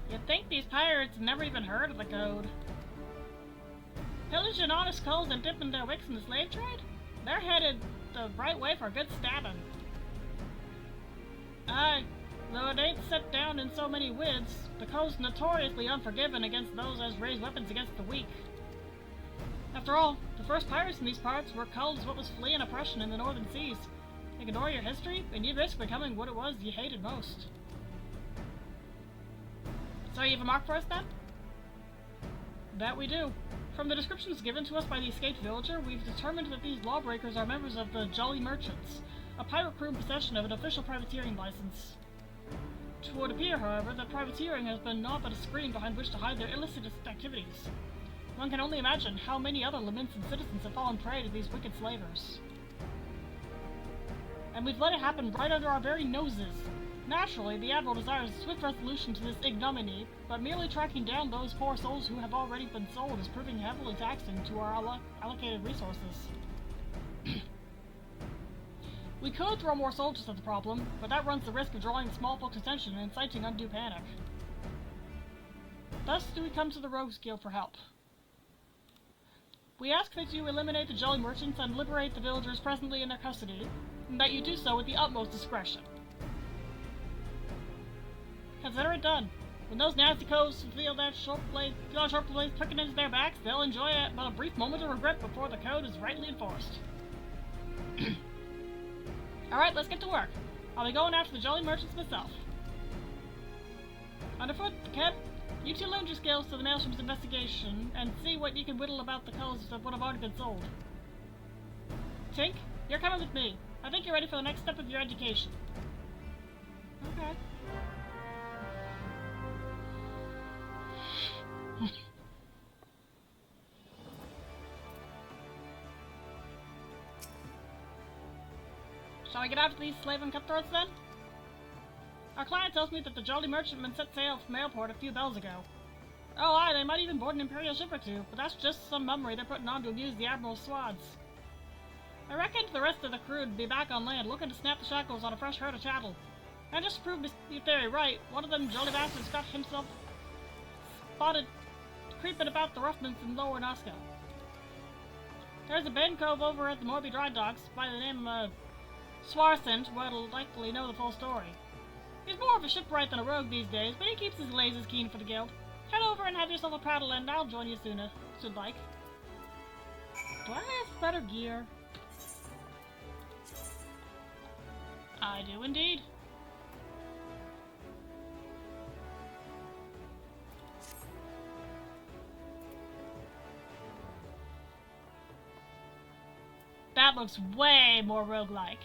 S1: You'd think these pirates never even heard of the code. Pillaging honest souls and dipping their wicks in the slave trade? They're headed the right way for a good stabbing. Aye, though it ain't set down in so many wids, the code's notoriously unforgiving against those as raise weapons against the weak. After all, the first pirates in these parts were culled as what was fleeing oppression in the northern seas. Ignore your history, and you risk becoming what it was you hated most. So you have a mark for us, then? That we do. From the descriptions given to us by the escaped villager, we've determined that these lawbreakers are members of the Jolly Merchants, a pirate crew in possession of an official privateering license. It would appear, however, that privateering has been naught but a screen behind which to hide their illicit activities. One can only imagine how many other lamented citizens have fallen prey to these wicked slavers. And we've let it happen right under our very noses. Naturally, the Admiral desires a swift resolution to this ignominy, but merely tracking down those poor souls who have already been sold is proving heavily taxing to our allocated resources. We could throw more soldiers at the problem, but that runs the risk of drawing small folks' attention and inciting undue panic. Thus do we come to the Rogues Guild for help. We ask that you eliminate the Jolly Merchants and liberate the villagers presently in their custody, and that you do so with the utmost discretion. Consider it done. When those nasty coves feel that sharp blade pricking into their backs, they'll enjoy but a brief moment of regret before the code is rightly enforced. Alright, let's get to work. I'll be going after the Jolly Merchants myself. Underfoot, Ked, you two lend your skills to the Maelstrom's investigation and see what you can whittle about the colors of what have already been sold. Tink, you're coming with me. I think you're ready for the next step of your education. Okay. Shall I get after these slave and cutthroats then? Our client tells me that the Jolly Merchantmen set sail from Airport a few bells ago. Oh aye, they might even board an Imperial ship or two, but that's just some mummery they're putting on to amuse the Admiral's squads. I reckon the rest of the crew would be back on land looking to snap the shackles on a fresh herd of chattel. And just to prove your theory right, one of them jolly bastards got himself spotted creeping about the Ruffmans in Lower Nazca. There's a Ben Cove over at the Morby Dry Docks by the name of Swarcent what'll likely know the full story. He's more of a shipwright than a rogue these days, but he keeps his lasers keen for the guild. Head over and have yourself a prattle and I'll join you soon, if you'd like. Do I have better gear? I do indeed. That looks way more roguelike.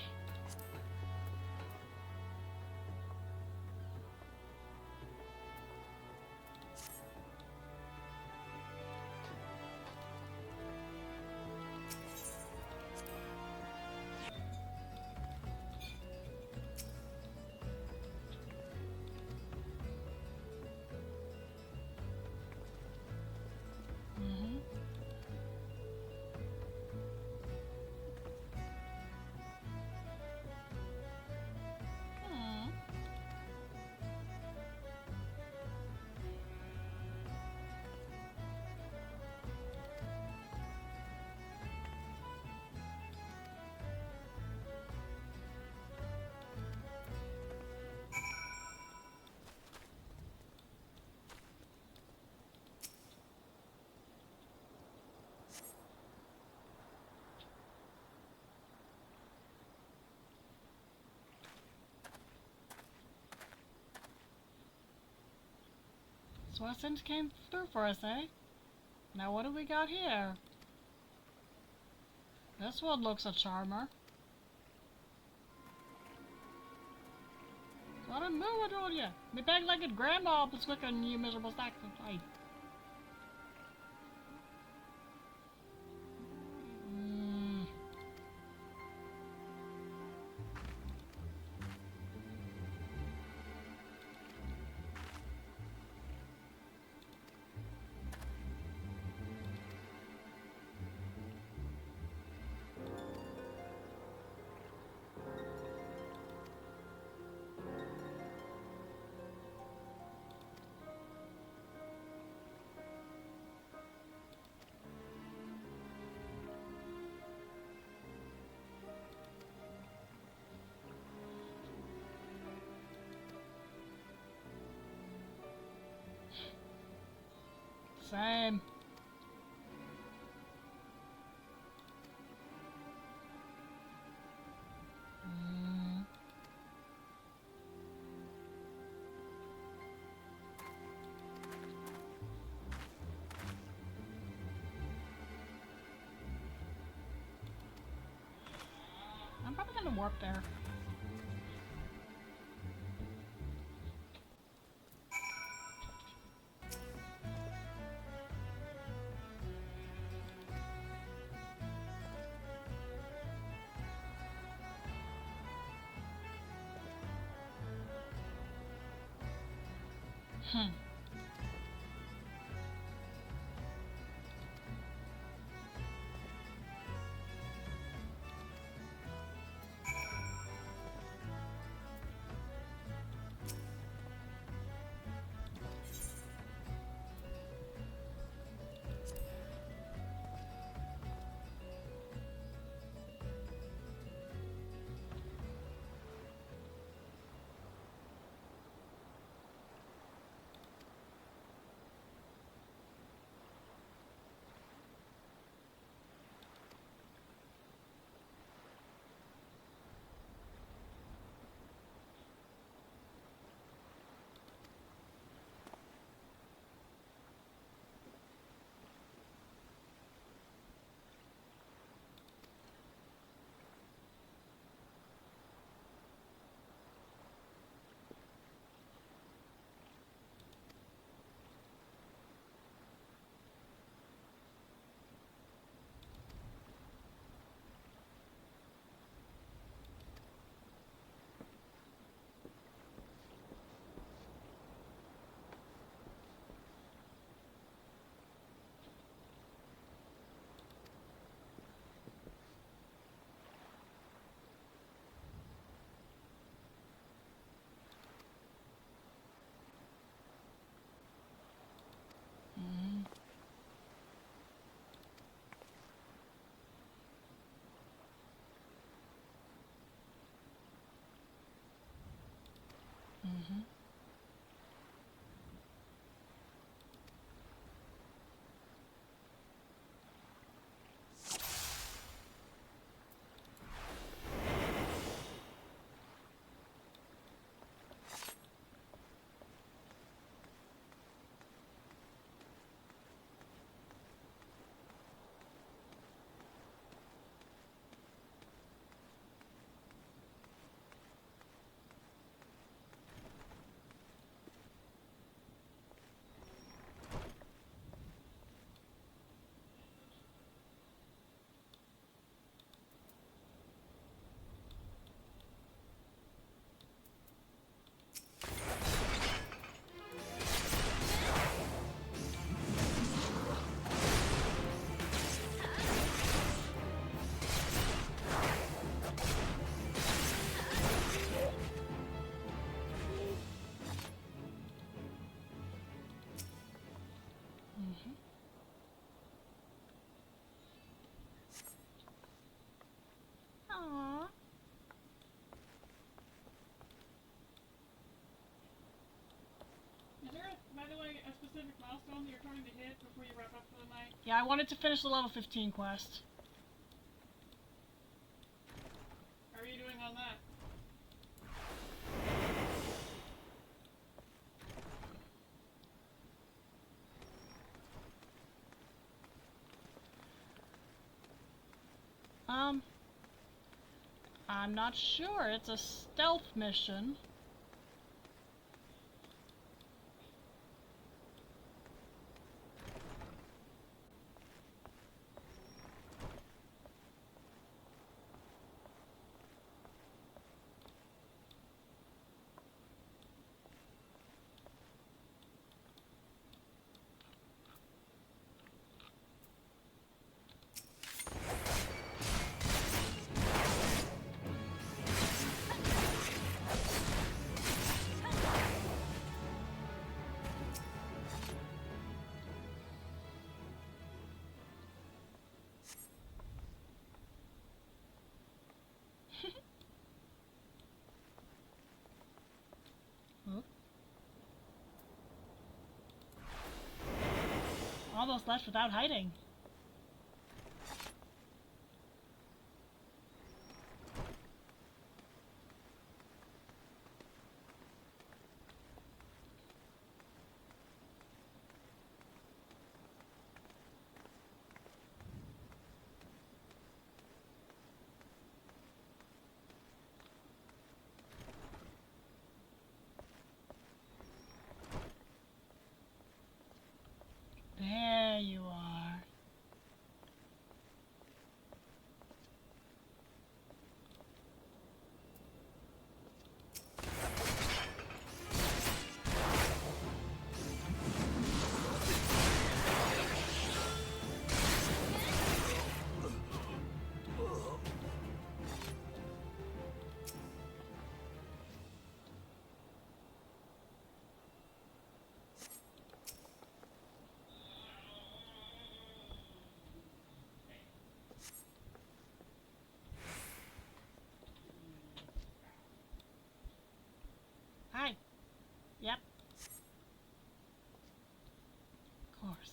S1: That's why Sin came through for us, eh? Now what do we got here? This one looks a charmer. What a move on you! Me bag-legged grandma was quicker than you miserable sack of fight. Same. I'm probably gonna warp there. Mm-hmm. Aww.
S2: Is there, by the way, a specific milestone that you're trying to hit before you wrap up for the night?
S1: Yeah, I wanted to finish the level 15 quest.
S2: How are you doing on that?
S1: I'm not sure. It's a stealth mission. Almost left without hiding. There you are. Hi. Yep. Of course.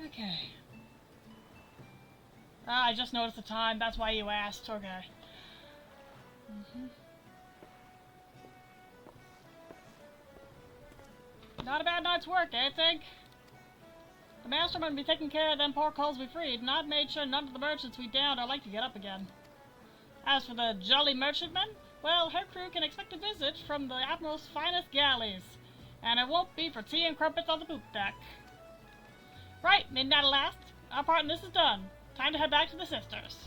S1: Okay. Ah, I just noticed the time. That's why you asked. Okay. Not a bad night's work, eh, Tink? The masterman be taking care of them poor culls we freed, and I've made sure none of the merchants we downed are like to get up again. As for the jolly merchantman, well, her crew can expect a visit from the Admiral's finest galleys, and it won't be for tea and crumpets on the poop deck. Right, midnight at last. Our part in this is done. Time to head back to the sisters.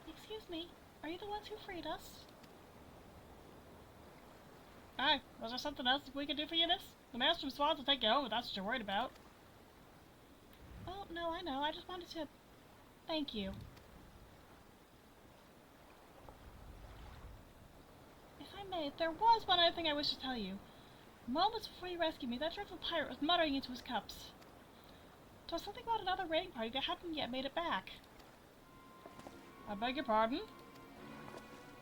S1: Excuse me, are you the ones who freed us? Aye, was there something else we could do for you, miss? The master of swans will take you home if that's what you're worried about. Oh, no, I know. I just wanted to... Thank you. If I may, there was one other thing I wish to tell you. Moments before you rescued me, that dreadful pirate was muttering into his cups. It was something about another raiding party that hadn't yet made it back. I beg your pardon?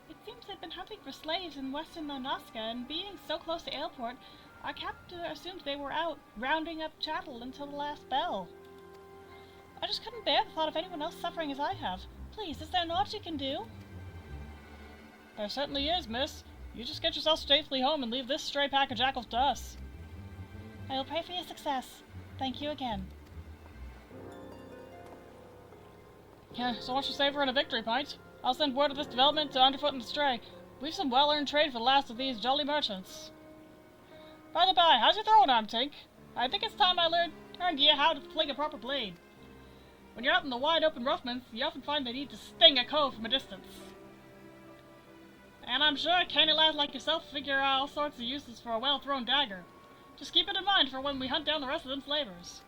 S1: It seems they've been hunting for slaves in western Monaska, and being so close to Aleport, our captain assumed they were out rounding up chattel until the last bell. I just couldn't bear the thought of anyone else suffering as I have. Please, is there naught you can do? There certainly is, miss. You just get yourself safely home and leave this stray pack of jackals to us. I will pray for your success. Thank you again. Yeah, so much for savouring a victory pint. I'll send word of this development to Underfoot and the Stray. We've some well-earned trade for the last of these jolly merchants. By the by, how's your throwing arm, Tink? I think it's time I learned you how to fling a proper blade. When you're out in the wide open roughlands, you often find they need to sting a cove from a distance. And I'm sure canny lads like yourself figure out all sorts of uses for a well-thrown dagger. Just keep it in mind for when we hunt down the rest of them slavers.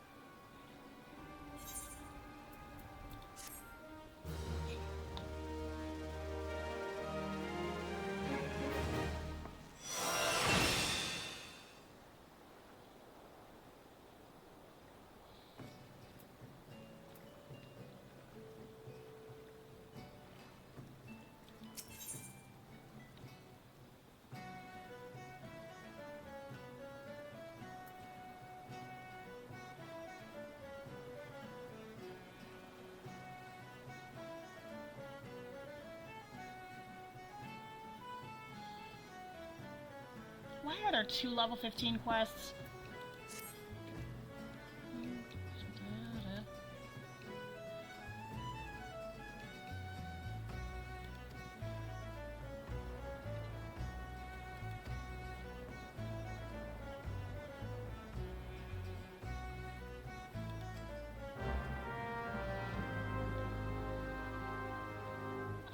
S1: Why are there 2 level 15 quests?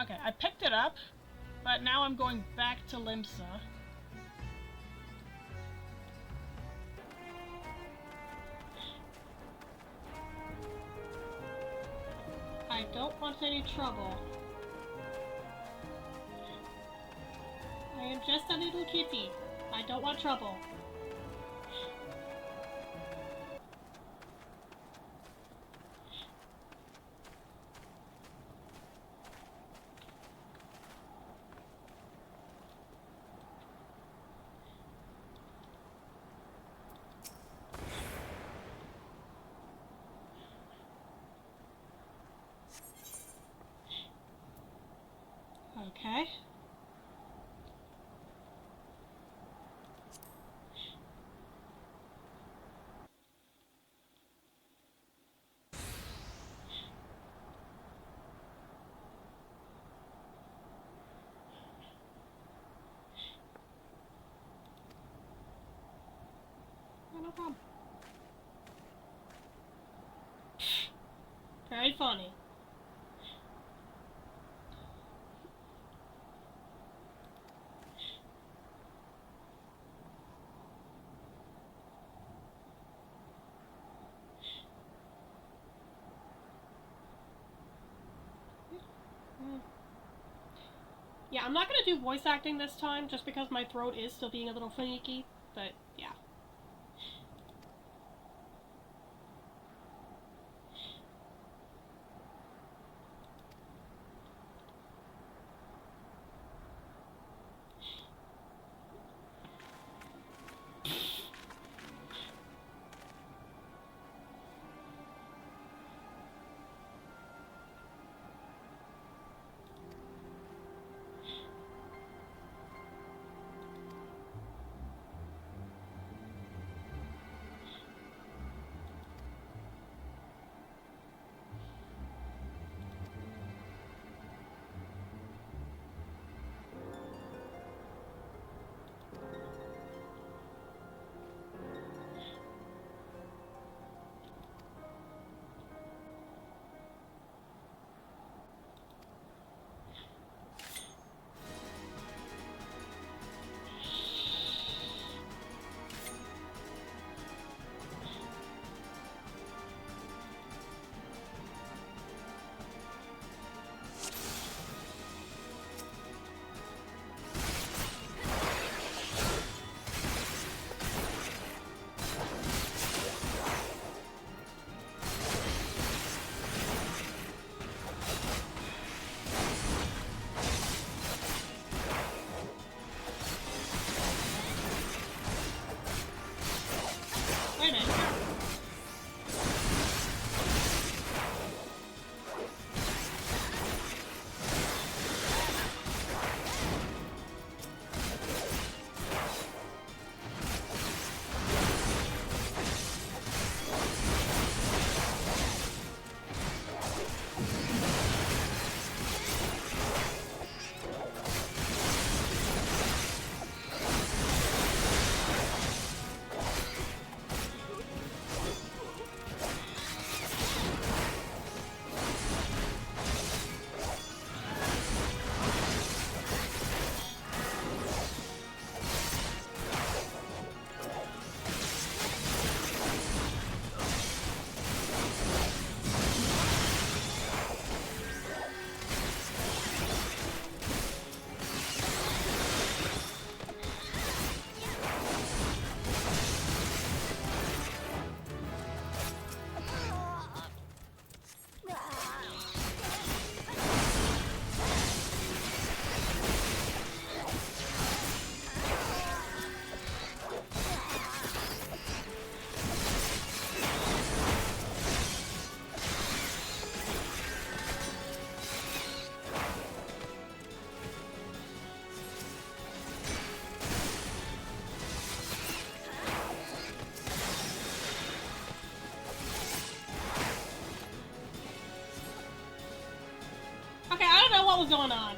S1: Okay, I picked it up, but now I'm going back to Limsa. I don't want any trouble. I am just a little kitty. I don't want trouble. Okay. No problem. Very funny. Yeah, I'm not gonna do voice acting this time, just because my throat is still being a little finicky, but yeah.
S3: going on?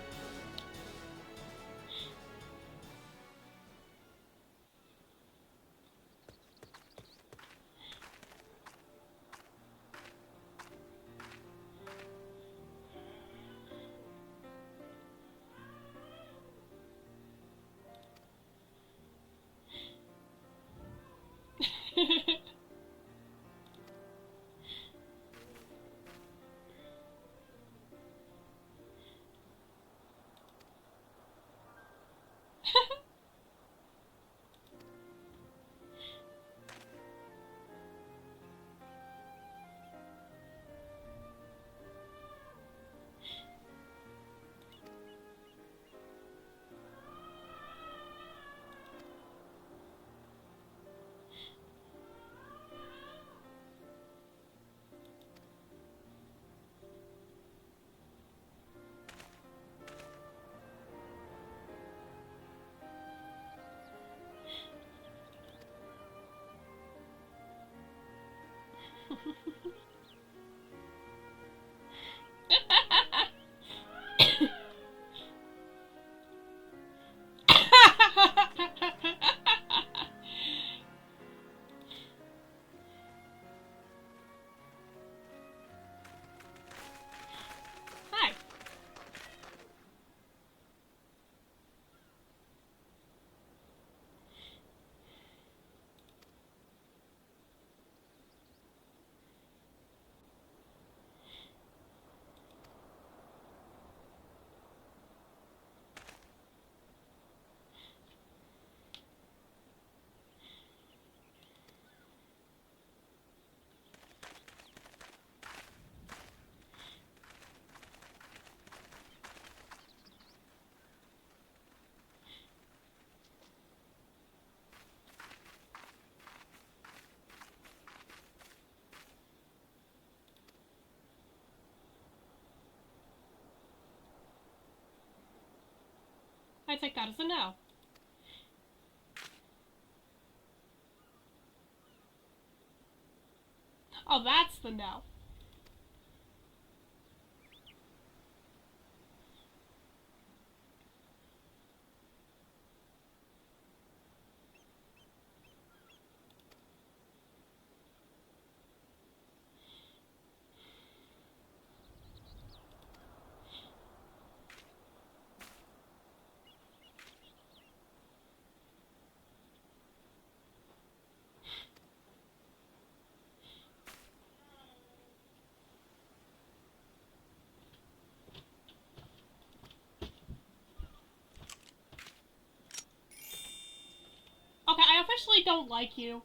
S3: Hi. I take that as a no. Oh, that's the no. Okay, I officially don't like you.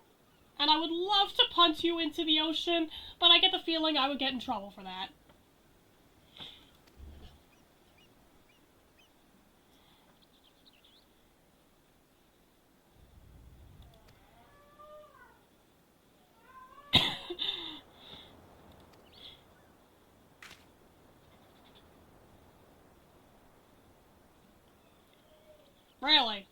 S3: And I would love to punch you into the ocean, but I get the feeling I would get in trouble for that. Really?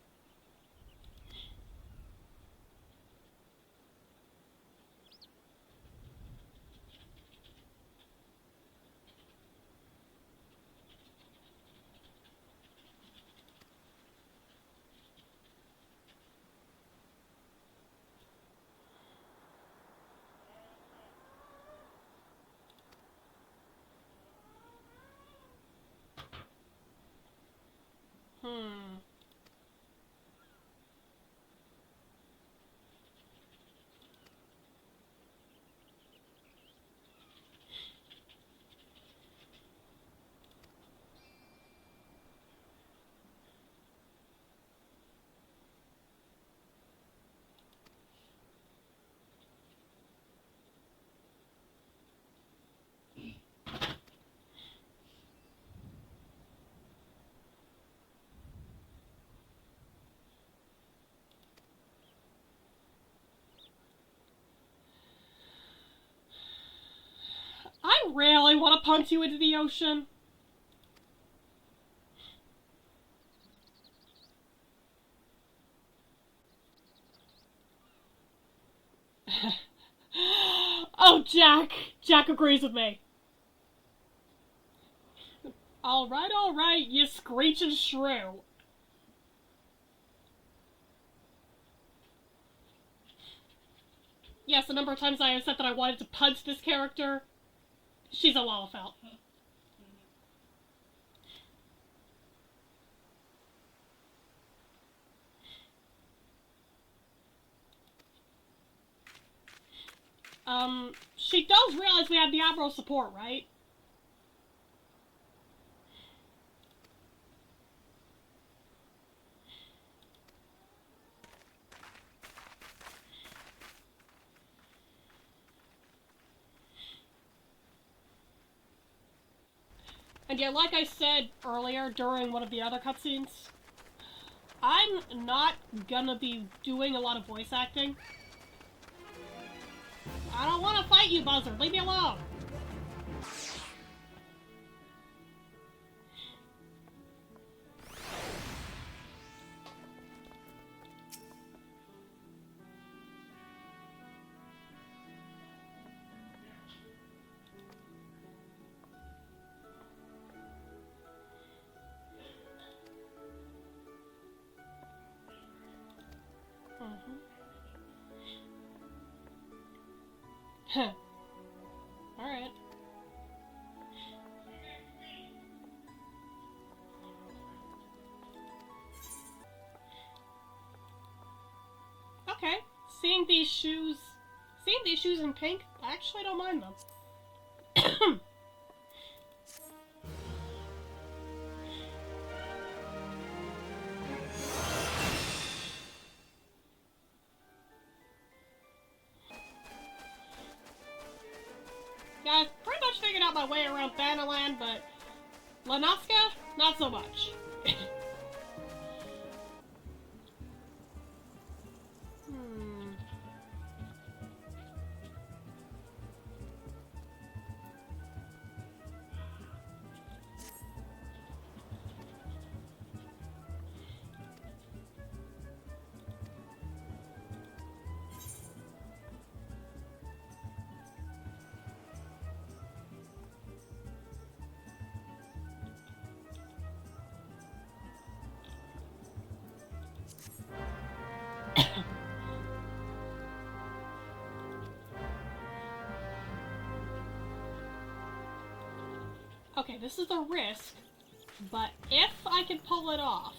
S3: Hmm. I really want to punch you into the ocean. Oh, Jack. Jack agrees with me. Alright, you screeching shrew. Yes, the number of times I have said that I wanted to punch this character, she's a Lalafell. She does realize we have the Admiral's support, right? And yeah, like I said earlier during one of the other cutscenes, I'm not gonna be doing a lot of voice acting. I don't want to fight you, Buzzard. Leave me alone. Huh. Alright. Okay. Seeing these shoes in pink, I actually don't mind them. Yeah, I've pretty much figured out my way around Bannerland, but Lanaska, not so much. Okay, this is a risk, but if I can pull it off,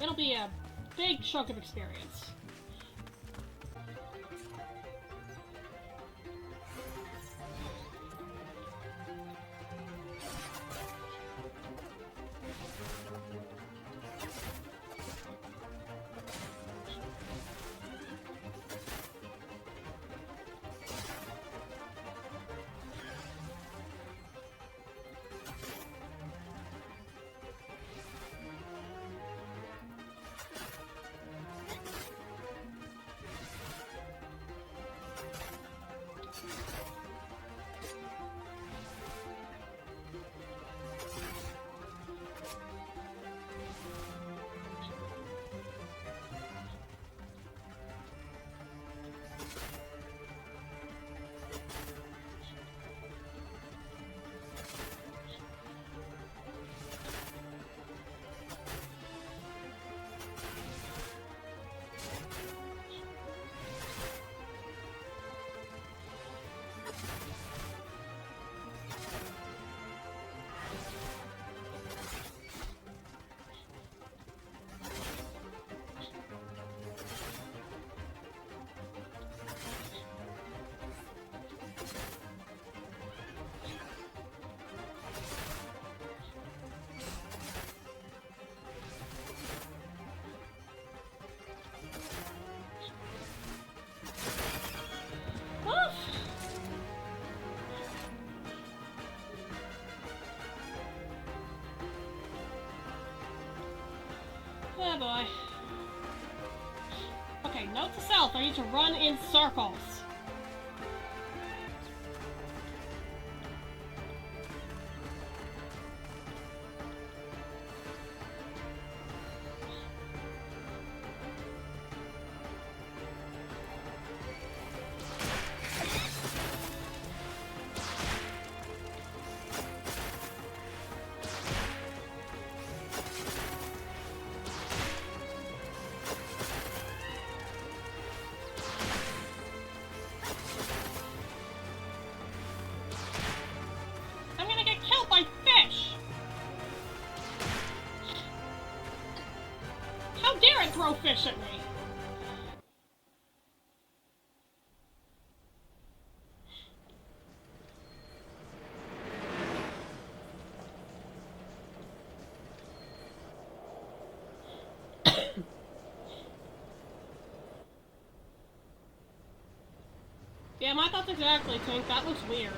S3: it'll be a big chunk of experience. Oh boy. Okay, note to self, I need to run in circles. and throw fish at me. Yeah, my thoughts exactly, Tink. That looks weird.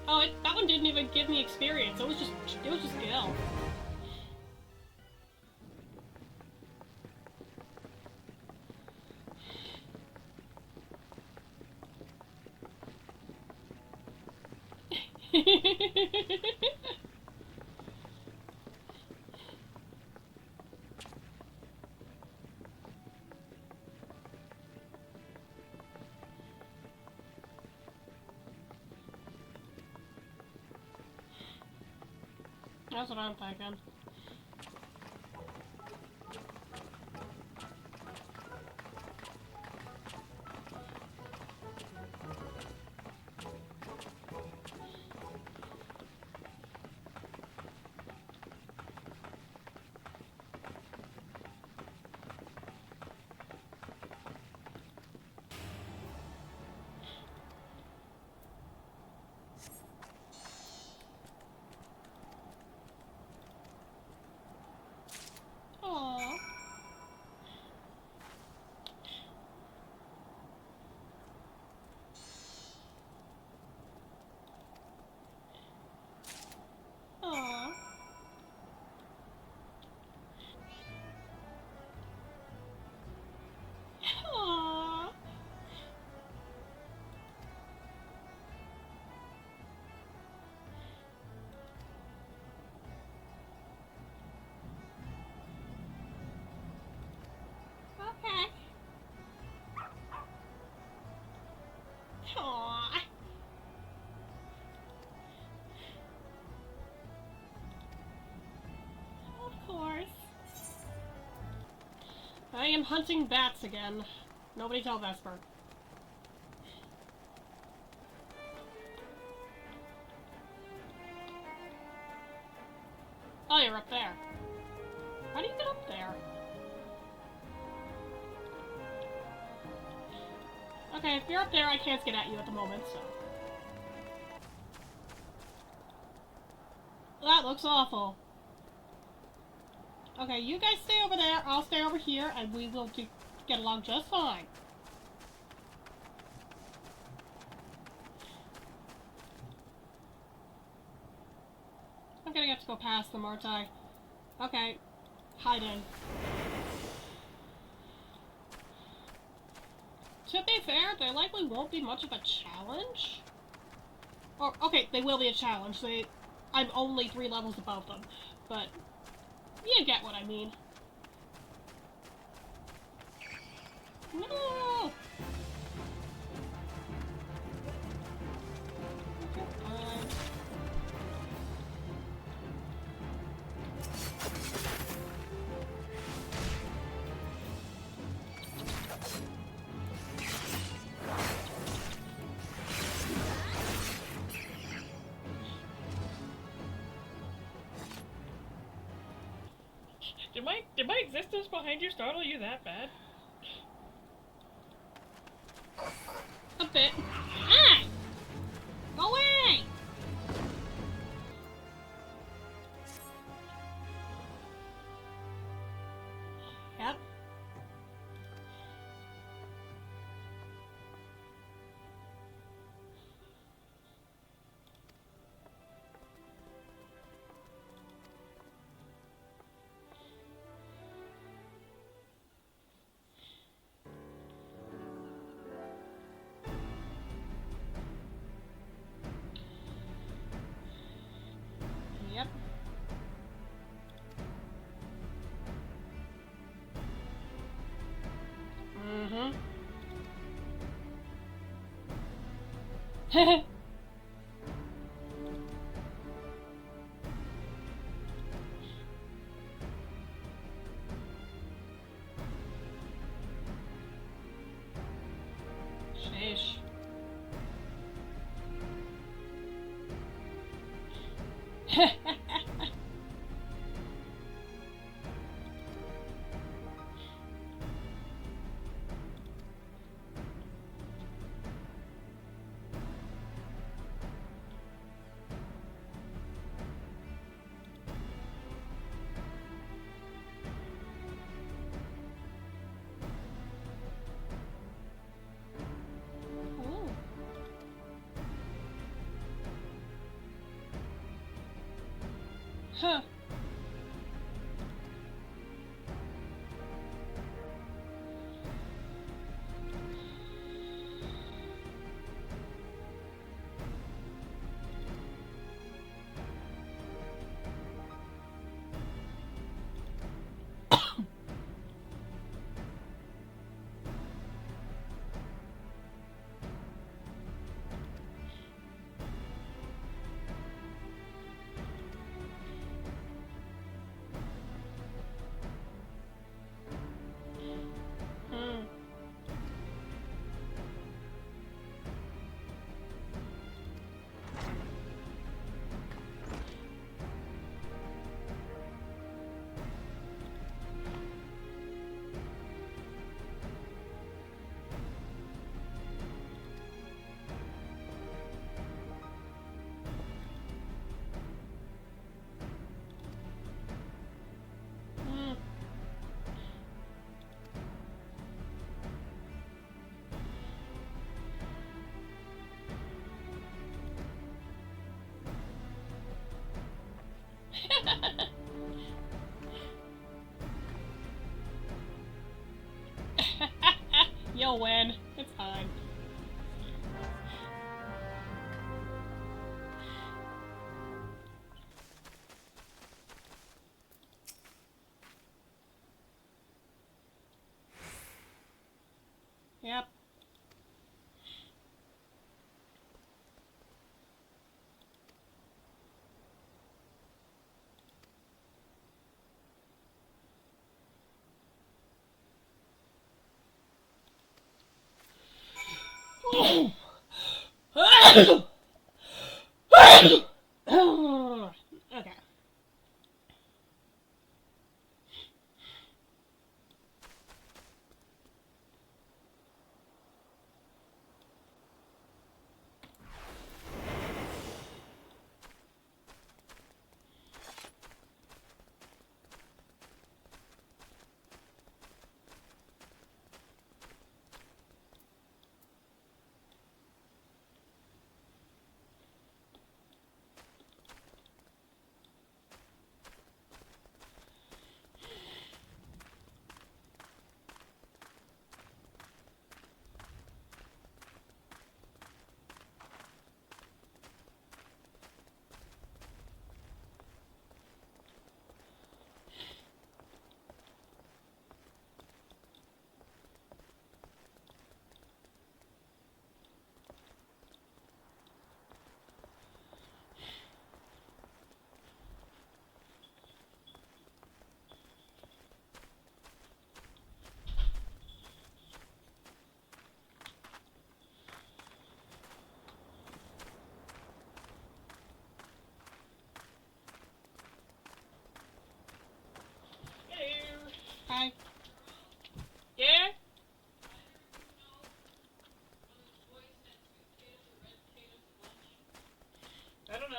S3: Oh, that one didn't even give me experience. It was just skill. That's what I'm thinking. Aww. Aww. Aww. Okay. Aww. Of course. I am hunting bats again. Nobody tell Vesper. Oh, you're up there. How do you get up there? Okay, if you're up there, I can't get at you at the moment, so. That looks awful. Okay, you guys stay over there, I'll stay over here, and we will get along just fine. I'm gonna have to go past them, aren't I? Okay. Hide in. To be fair, there likely won't be much of a challenge. Or, okay, they will be a challenge. I'm only 3 levels above them. But, you get what I mean. No!
S2: Did my existence behind you startle you that bad?
S3: A bit. Ah! Go away! Yep. Yep. Mm-hmm. Sheesh. Ooh. Huh. Hmm. Hmm. You'll win. It's fine. Yep. Okay.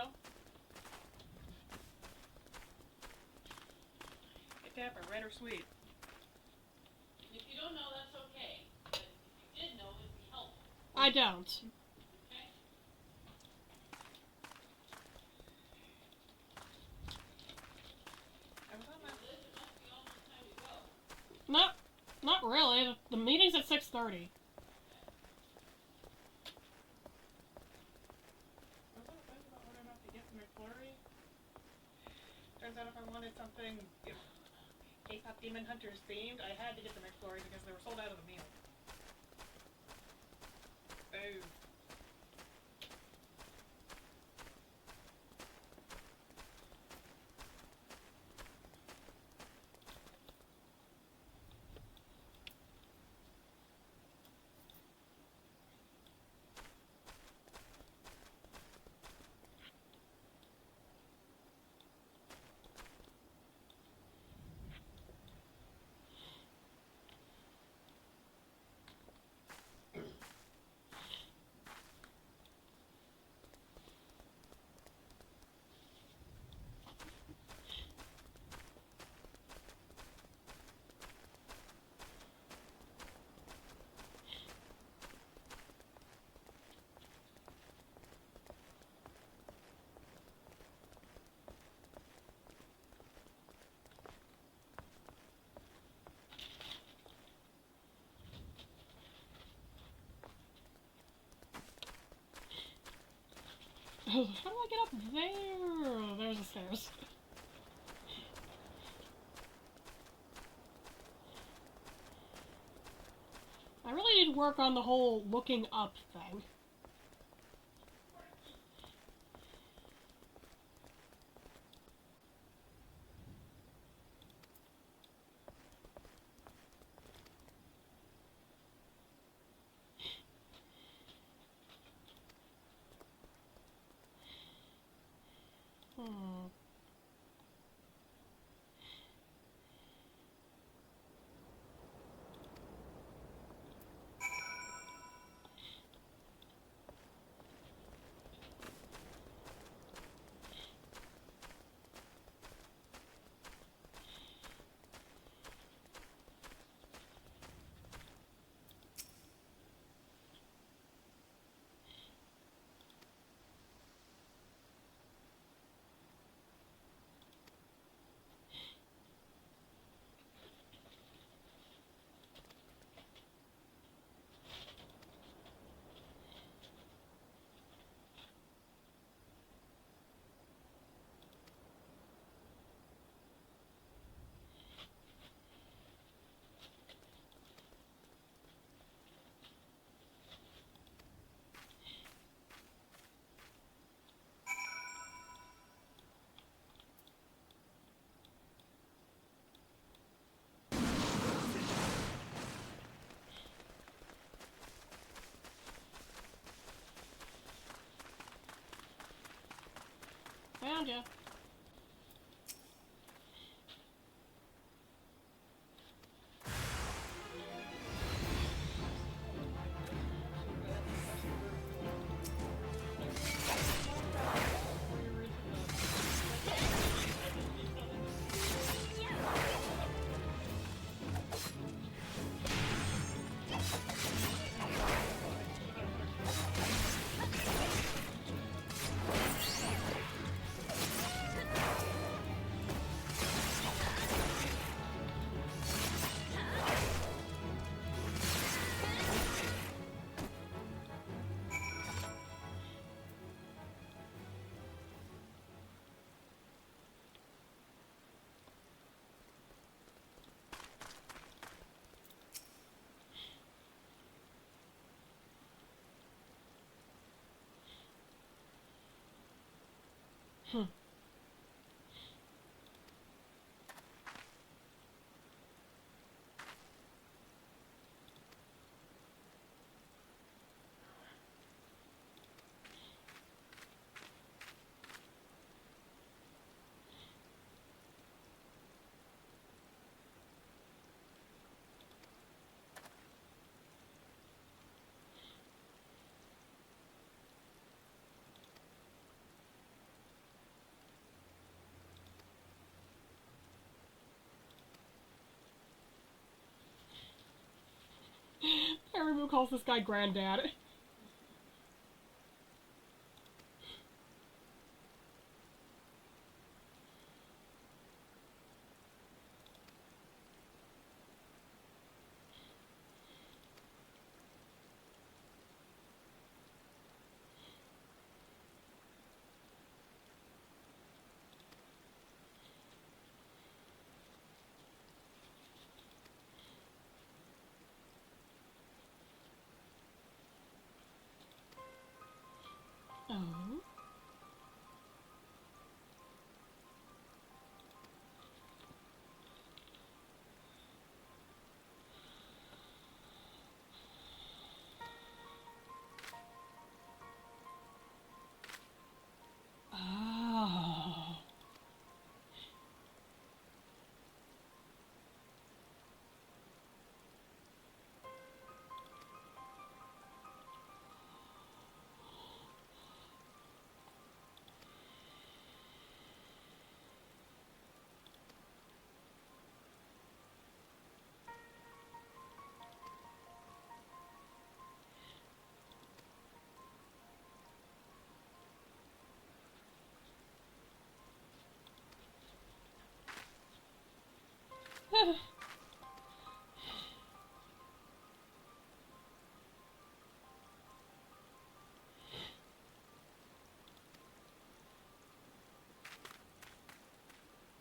S2: know? Get that for red or sweet.
S3: If you don't know, that's okay. But if you did know, it'd be helpful. I don't. Okay.
S2: I was on my...
S3: It must be almost time to go. Not really. The meeting's at 6:30.
S2: I was on the fence about whether or not to get the McFlurry. Turns out if I wanted something K-pop Demon Hunters themed, I had to get the McFlurry because they were sold out of the meal. Boo.
S3: How do I get up there? There's the stairs. I really need to work on the whole looking up thing. Hmm. Found ya. Hmm. Everyone calls this guy Granddad. Oh. Oh.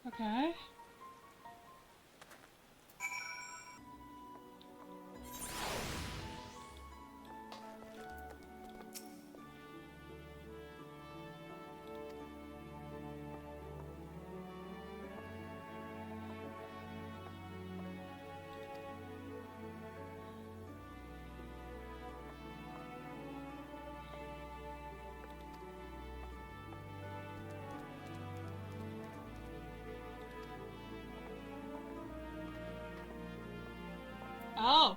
S3: Okay. Oh.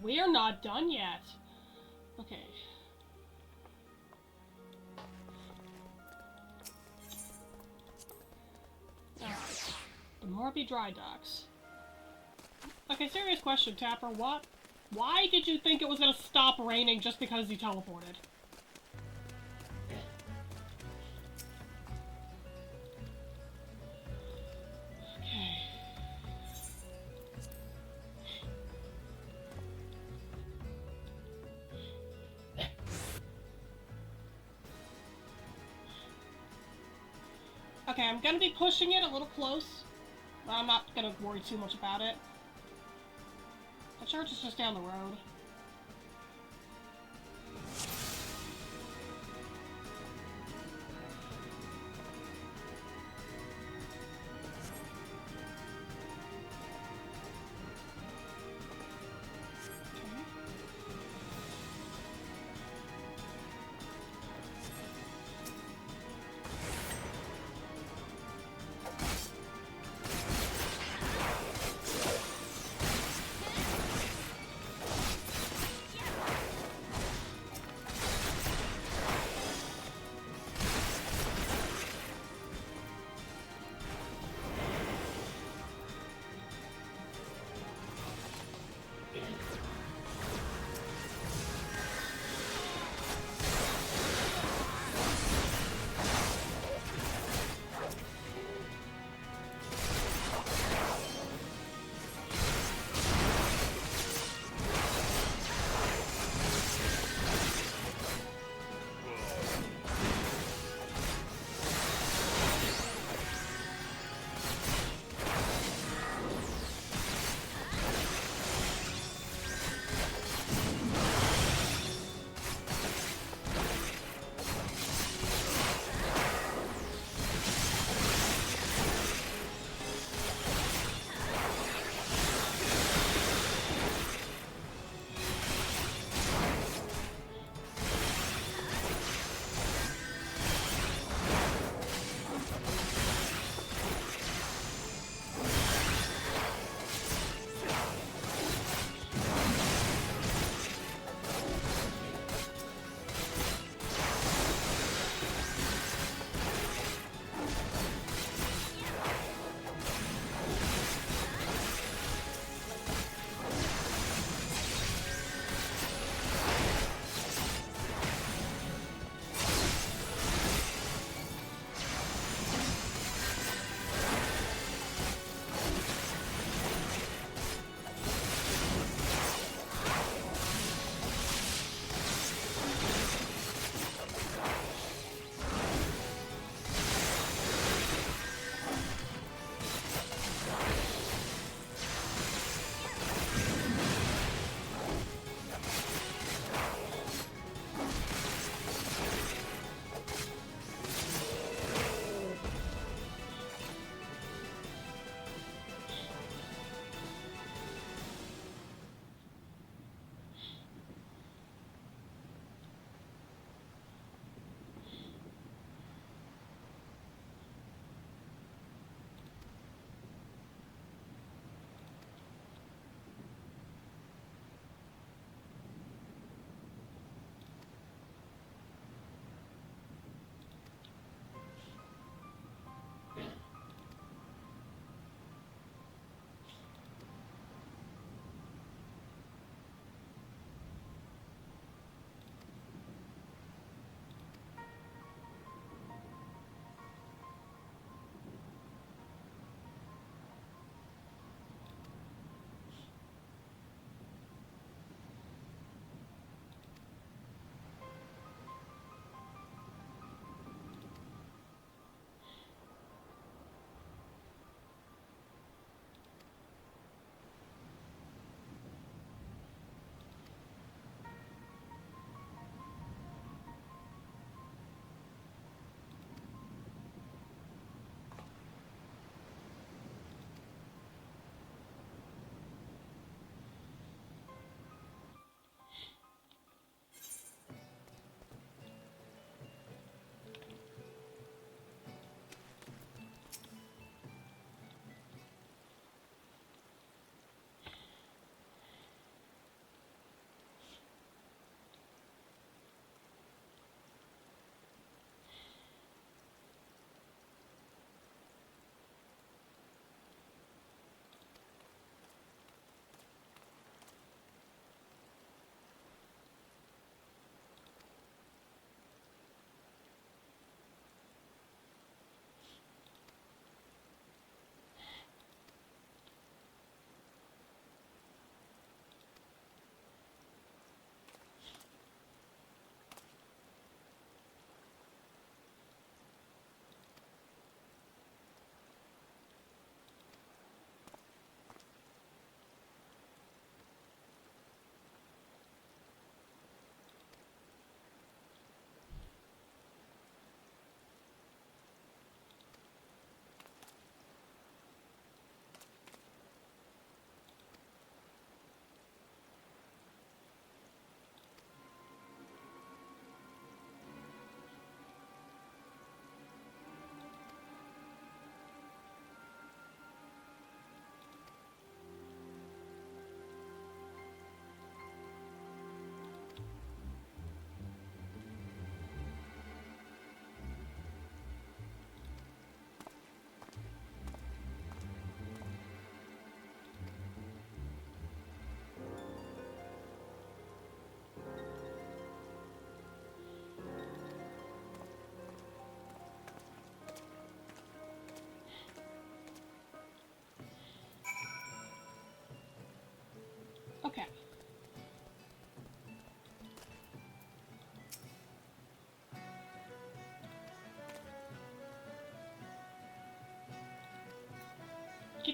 S3: We're not done yet. Okay. Alright. The Morby Dry Docks. Okay, serious question, Tapper. Why did you think it was gonna stop raining just because you teleported? Okay. Okay, I'm gonna be pushing it a little close. But I'm not gonna worry too much about it. The church is just down the road.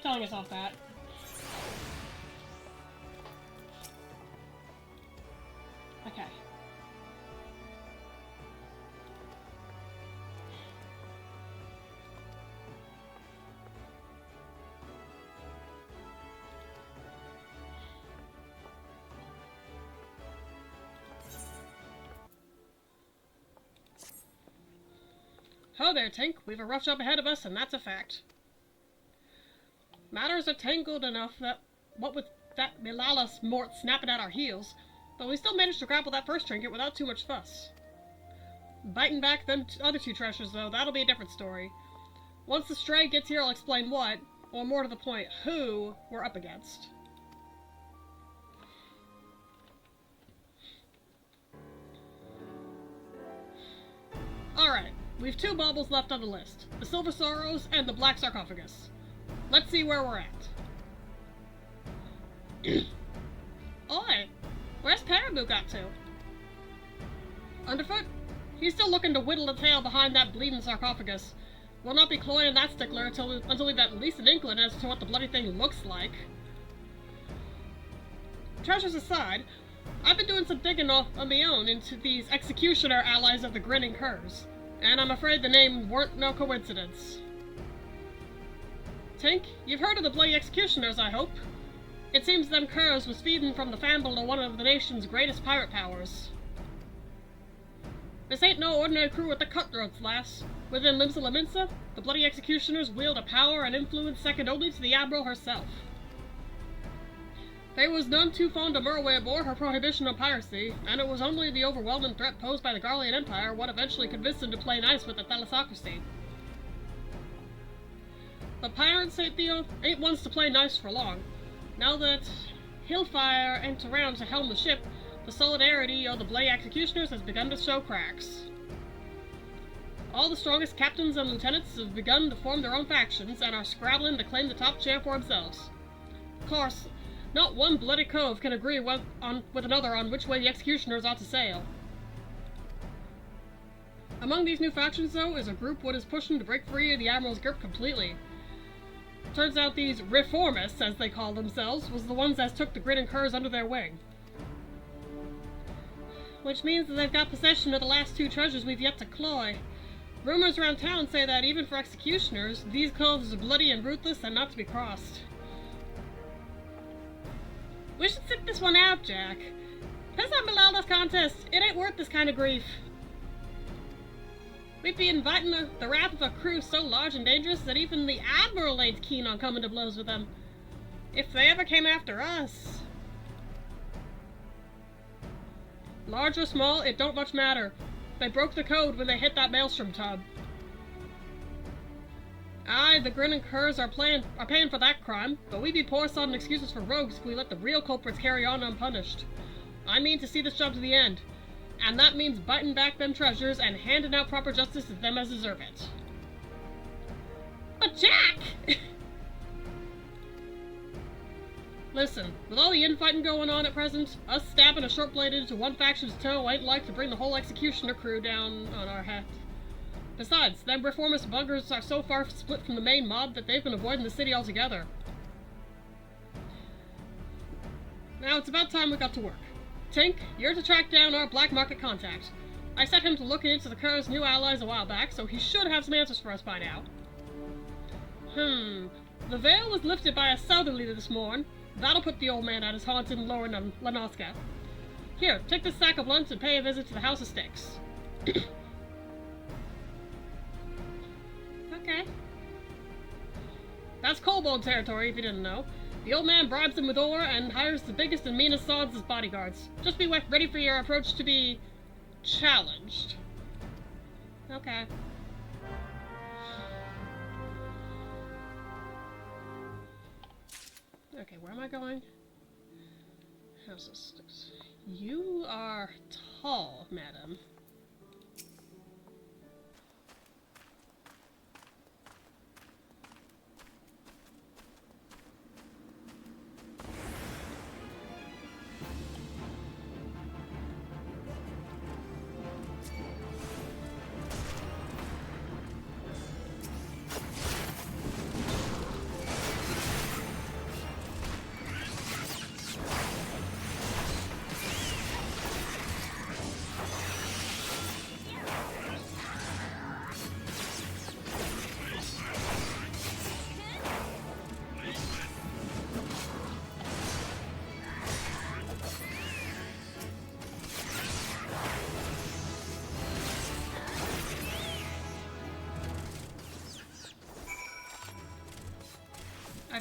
S3: keep telling yourself that. Okay. Ho there, Tink. We've a rough job ahead of us, and that's a fact. Matters are tangled enough that, what with that Milalas Mort snapping at our heels, but we still managed to grapple that first trinket without too much fuss. Biting back them other two treasures, though, that'll be a different story. Once the stray gets here, I'll explain what, or more to the point, who, we're up against. Alright, we've two baubles left on the list. The Silver Sorrows and the Black Sarcophagus. Let's see where we're at. Oi! Where's Parabu got to? Underfoot? He's still looking to whittle the tail behind that bleeding sarcophagus. We'll not be cloying that stickler until we've at least an inkling as to what the bloody thing looks like. Treasures aside, I've been doing some digging off on my own into these executioner allies of the Grinning Curs, and I'm afraid the name weren't no coincidence. Tink, you've heard of the Bloody Executioners, I hope? It seems them curs was feeding from the famble of one of the nation's greatest pirate powers. This ain't no ordinary crew with the cutthroats, lass. Within Limsa Laminsa, the Bloody Executioners wield a power and influence second only to the Admiral herself. They was none too fond of Murway aboard her prohibition on piracy, and it was only the overwhelming threat posed by the Garlean Empire what eventually convinced them to play nice with the thalassocracy. But pirates ain't ones to play nice for long. Now that Hillfire ain't around to helm the ship, the solidarity of the Bloody Executioners has begun to show cracks. All the strongest captains and lieutenants have begun to form their own factions and are scrabbling to claim the top chair for themselves. Of course, not one bloody cove can agree with another on which way the executioners ought to sail. Among these new factions, though, is a group what is pushing to break free of the Admiral's grip completely. Turns out these reformists, as they call themselves, was the ones that took the Grinning Curs under their wing. Which means that they've got possession of the last two treasures we've yet to cloy. Rumors around town say that even for executioners, these coves are bloody and ruthless and not to be crossed. We should sit this one out, Jack. Piss on Malala's contest. It ain't worth this kind of grief. We'd be inviting the wrath of a crew so large and dangerous that even the Admiral ain't keen on coming to blows with them. If they ever came after us. Large or small, it don't much matter. They broke the code when they hit that maelstrom tub. Aye, the Grinning Curs are paying for that crime, but we be poor sodden excuses for rogues if we let the real culprits carry on unpunished. I mean to see this job to the end, and that means biting back them treasures and handing out proper justice to them as deserve it. But Jack! Listen, with all the infighting going on at present, us stabbing a short blade into one faction's toe ain't like to bring the whole executioner crew down on our hat. Besides, them reformist buggers are so far split from the main mob that they've been avoiding the city altogether. Now it's about time we got to work. Tink, you're to track down our black market contact. I set him to look into the Curs' new allies a while back, so he should have some answers for us by now. The veil was lifted by a southerly this morn. That'll put the old man at his haunts in Lower Lanoska. Here, take this sack of lunch and pay a visit to the House of Sticks. Okay. That's Kobold territory, if you didn't know. The old man bribes them with ore and hires the biggest and meanest sods as bodyguards. Just be ready for your approach to be challenged. Okay. Okay, where am I going? House of Sticks. You are tall, madam.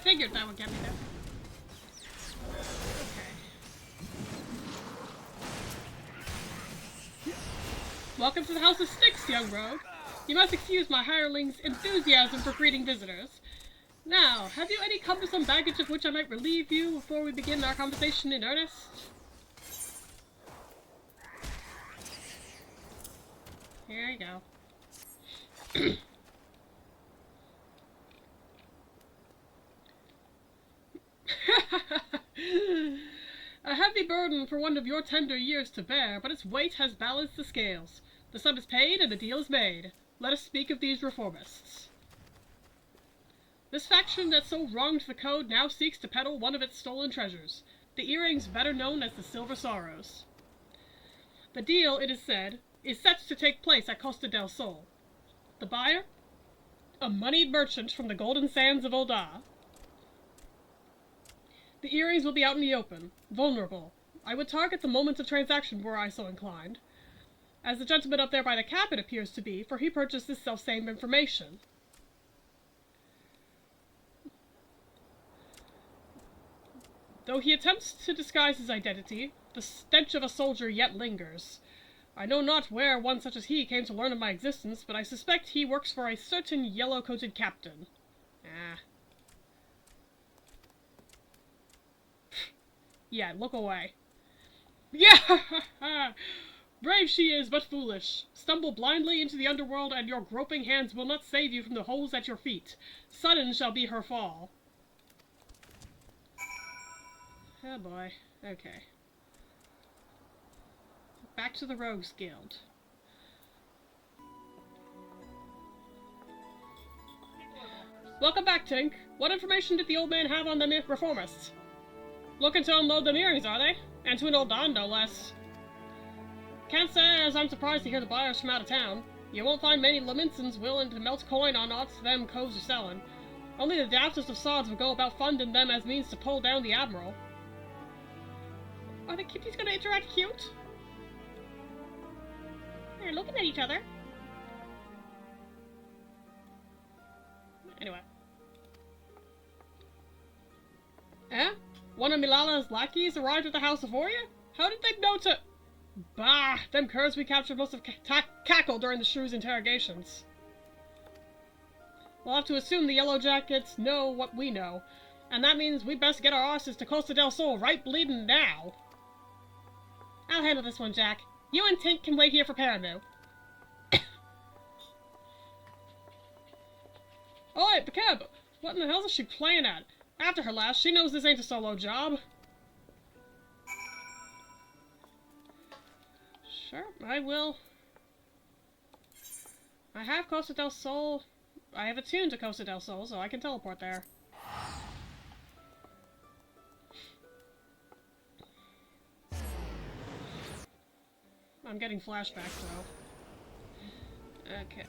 S3: figured that would get me there. Okay. Welcome to the House of Sticks, young rogue. You must excuse my hireling's enthusiasm for greeting visitors. Now, have you any cumbersome baggage of which I might relieve you before we begin our conversation in earnest? Here you go. A heavy burden for one of your tender years to bear, but its weight has balanced the scales. The sum is paid and the deal is made. Let us speak of these reformists. This faction that so wronged the code now seeks to peddle one of its stolen treasures, the earrings better known as the Silver Sorrows. The deal, it is said, is set to take place at Costa del Sol. The buyer? A moneyed merchant from the golden sands of Olda. The earrings will be out in the open, vulnerable. I would target the moment of transaction were I so inclined. As the gentleman up there by the cap it appears to be, for he purchased this self-same information. Though he attempts to disguise his identity, the stench of a soldier yet lingers. I know not where one such as he came to learn of my existence, but I suspect he works for a certain yellow-coated captain. Yeah, look away. Yeah! Brave she is, but foolish. Stumble blindly into the underworld, and your groping hands will not save you from the holes at your feet. Sudden shall be her fall. Oh boy. Okay. Back to the Rogues Guild. Welcome back, Tink. What information did the old man have on the reformists? Looking to unload them earrings, are they? And to an old Don, no less. Can't say as I'm surprised to hear the buyers from out of town. You won't find many Laminsons willing to melt coin on aught them coves are selling. Only the daftest of sods would go about funding them as means to pull down the Admiral. Are the kitties gonna interact cute? They're looking at each other. Anyway. Eh? One of Milala's lackeys arrived at the house before you? How did they know to... Bah! Them curs we captured must have cackled during the shrew's interrogations. We'll have to assume the Yellow Jackets know what we know. And that means we'd best get our asses to Costa del Sol right bleeding now. I'll handle this one, Jack. You and Tink can wait here for Paramu. Oi, Picab! What in the hell is she playing at? After her last, she knows this ain't a solo job. Sure, I will. I have Costa del Sol. I have attuned to Costa del Sol, so I can teleport there. I'm getting flashbacks, though. Okay.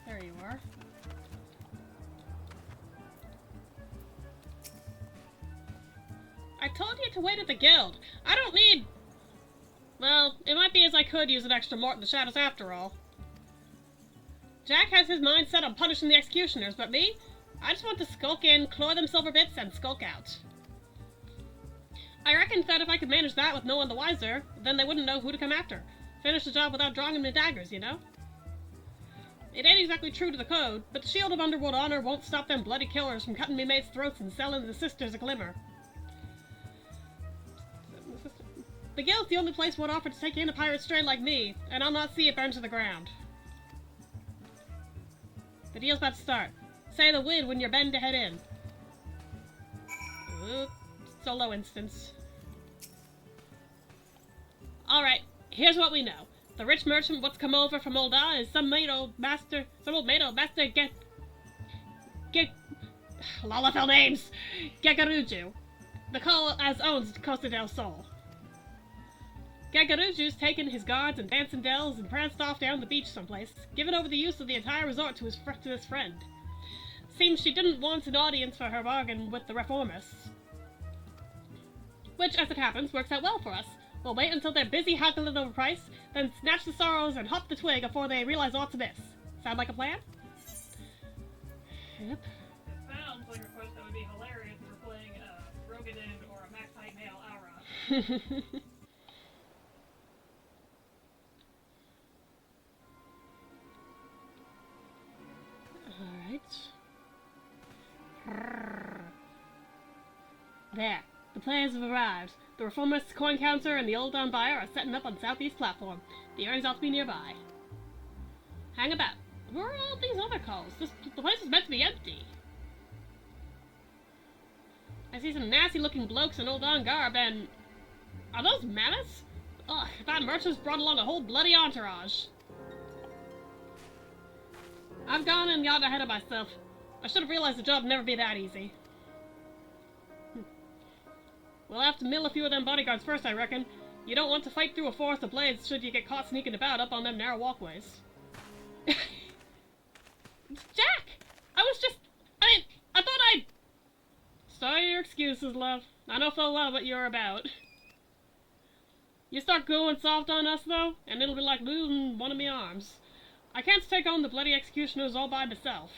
S3: There you are. I told you to wait at the guild. I don't need... Well, it might be as I could use an extra mort in the shadows after all. Jack has his mind set on punishing the executioners, but me? I just want to skulk in, claw them silver bits, and skulk out. I reckoned that if I could manage that with no one the wiser, then they wouldn't know who to come after. Finish the job without drawing them to daggers, you know? It ain't exactly true to the code, but the shield of underworld honor won't stop them bloody killers from cutting me mates' throats and selling the sisters a glimmer. The guild's the only place would offer to take in a pirate stray like me, and I'll not see it burn to the ground. The deal's about to start. Say the word when you're bend to head in. Ooh, solo instance. Alright, here's what we know. The rich merchant what's come over from Olda is some old master get Lalafell names! Gagaruju. The call as owns Costa del Sol. Gagaruju's taken his guards and dancing dells and pranced off down the beach someplace, giving over the use of the entire resort to his friend. Seems she didn't want an audience for her bargain with the reformists. Which, as it happens, works out well for us. We'll wait until they're busy haggling over price, then snatch the sorrows and hop the twig before they realize aught to miss. Sound like a plan? Yep.
S2: It sounds like a quest that would be hilarious if we're playing Rogadin or a max height male Aura.
S3: Alright. There. The players have arrived. The Reformist coin counter and the Old Down Buyer are setting up on the southeast platform. The earnings ought to be nearby. Hang about. Where are all these other calls? The place is meant to be empty. I see some nasty-looking blokes in Old Down garb and... Are those mammoths? Ugh, that merchant's brought along a whole bloody entourage. I've gone and got ahead of myself. I should have realized the job would never be that easy. We'll have to mill a few of them bodyguards first, I reckon. You don't want to fight through a forest of blades should you get caught sneaking about up on them narrow walkways. Jack! I thought I'd... Sorry your excuses, love. I know full well what you're about. You start going soft on us, though, and it'll be like losing one of me arms. I can't take on the bloody executioners all by myself.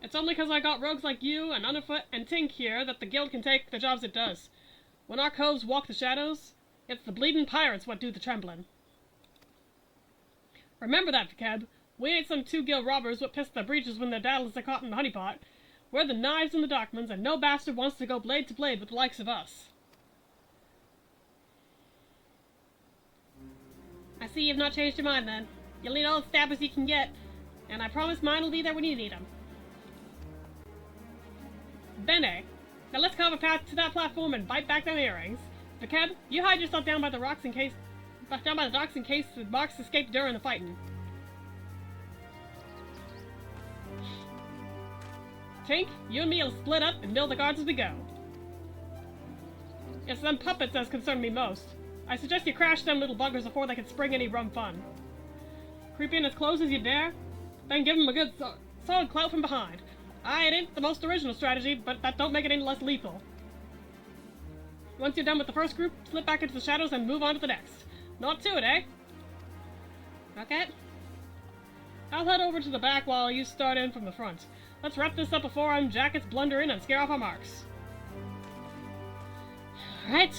S3: It's only because I got rogues like you and Underfoot and Tink here that the guild can take the jobs it does. When our coves walk the shadows, it's the bleeding pirates what do the trembling. Remember that, Vicab. We ain't some two-guild robbers what piss their breeches when their daddles are caught in the honeypot. We're the knives and the darkmans, and no bastard wants to go blade to blade with the likes of us. I see you've not changed your mind, then. You'll need all the stabbers you can get, and I promise mine will be there when you need them. Bene. Now let's carve a path to that platform and bite back them earrings. Vicab, you hide yourself down by the docks in case the marks escape during the fighting. Tink, you and me will split up and mill the guards as we go. It's them puppets that's concern me most. I suggest you crash them little buggers before they can spring any rum fun. Creep in as close as you dare, then give them a good solid clout from behind. It ain't the most original strategy, but that don't make it any less lethal. Once you're done with the first group, slip back into the shadows and move on to the next. Not to it, eh? Okay. I'll head over to the back while you start in from the front. Let's wrap this up before our jackets blunder in and scare off our marks. Alright.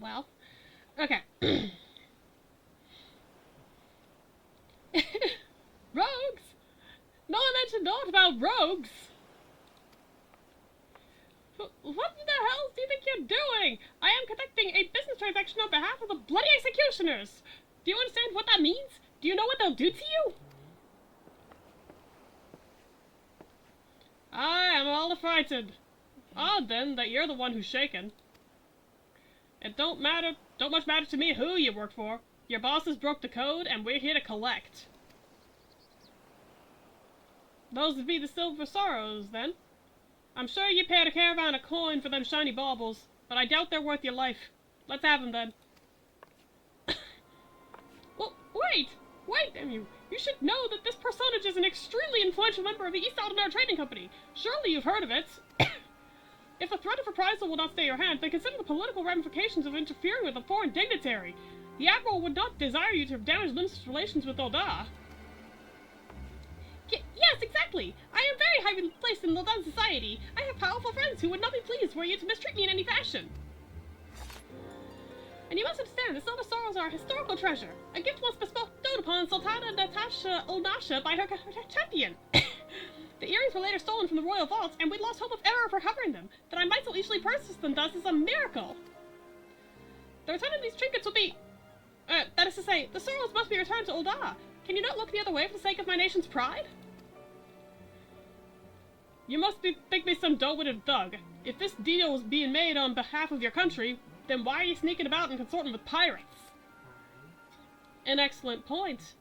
S3: well. Okay. Rogues? No one mentioned naught about rogues! What the hell do you think you're doing? I am conducting a business transaction on behalf of the bloody executioners! Do you understand what that means? Do you know what they'll do to you? I am all frightened. Odd, then, that you're the one who's shaken. It don't much matter to me who you work for. Your bosses broke the code, and we're here to collect. Those would be the Silver Sorrows, then. I'm sure you paid a caravan a coin for them shiny baubles, but I doubt they're worth your life. Let's have them, then. Well, wait, damn you. You should know that this personage is an extremely influential member of the East Aldenar Trading Company. Surely you've heard of it. If the threat of reprisal will not stay your hand, then consider the political ramifications of interfering with a foreign dignitary. The Admiral would not desire you to damage Lim's relations with Ul'dah. Yes, exactly. I am very highly placed in Ul'dah society. I have powerful friends who would not be pleased were you to mistreat me in any fashion. And you must understand, the Silver Sorrows are a historical treasure. A gift once bestowed upon Sultana Natasha Ulnasha by her champion. The earrings were later stolen from the royal vaults, and we lost hope of ever recovering them. That I might so easily purchase them thus is a miracle. The return of these trinkets will be... that is to say, the Sorrows must be returned to Ul'dah. Can you not look the other way for the sake of my nation's pride? You must think me some dull-witted thug. If this deal is being made on behalf of your country, then why are you sneaking about and consorting with pirates? An excellent point.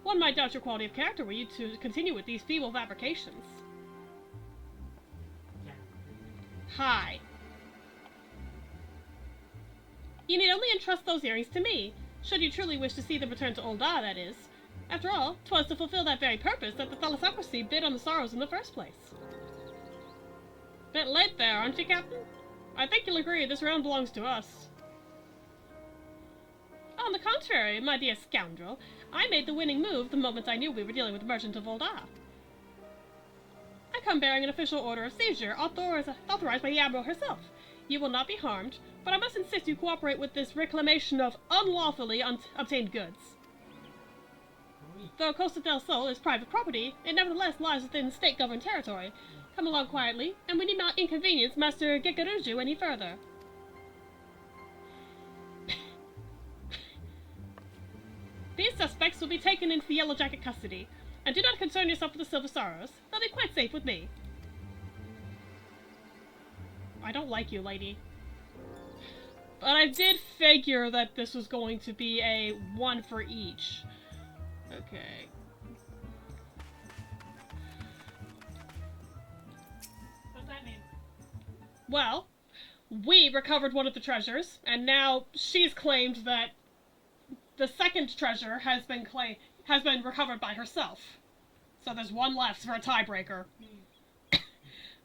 S3: One might doubt your quality of character were you to continue with these feeble fabrications. Hi. You need only entrust those earrings to me, should you truly wish to see them returned to Ul'dah, that is. After all, 'twas to fulfill that very purpose that the Thalassocracy bid on the Sorrows in the first place. Bit late there, aren't you, Captain? I think you'll agree this round belongs to us. On the contrary, my dear scoundrel, I made the winning move the moment I knew we were dealing with the merchant of Ul'dah. I come bearing an official order of seizure authorized by the Admiral herself. You will not be harmed, but I must insist you cooperate with this reclamation of unlawfully obtained goods. Though Costa del Sol is private property, it nevertheless lies within state-governed territory. Come along quietly, and we need not inconvenience Master Gekaruju any further. These suspects will be taken into the Yellow Jacket custody, and do not concern yourself with the Silver Sorrows. They'll be quite safe with me. I don't like you, lady. But I did figure that this was going to be a one for each. Okay.
S2: What's that mean?
S3: Well, we recovered one of the treasures, and now she's claimed that the second treasure has been recovered by herself. So there's one left for a tiebreaker.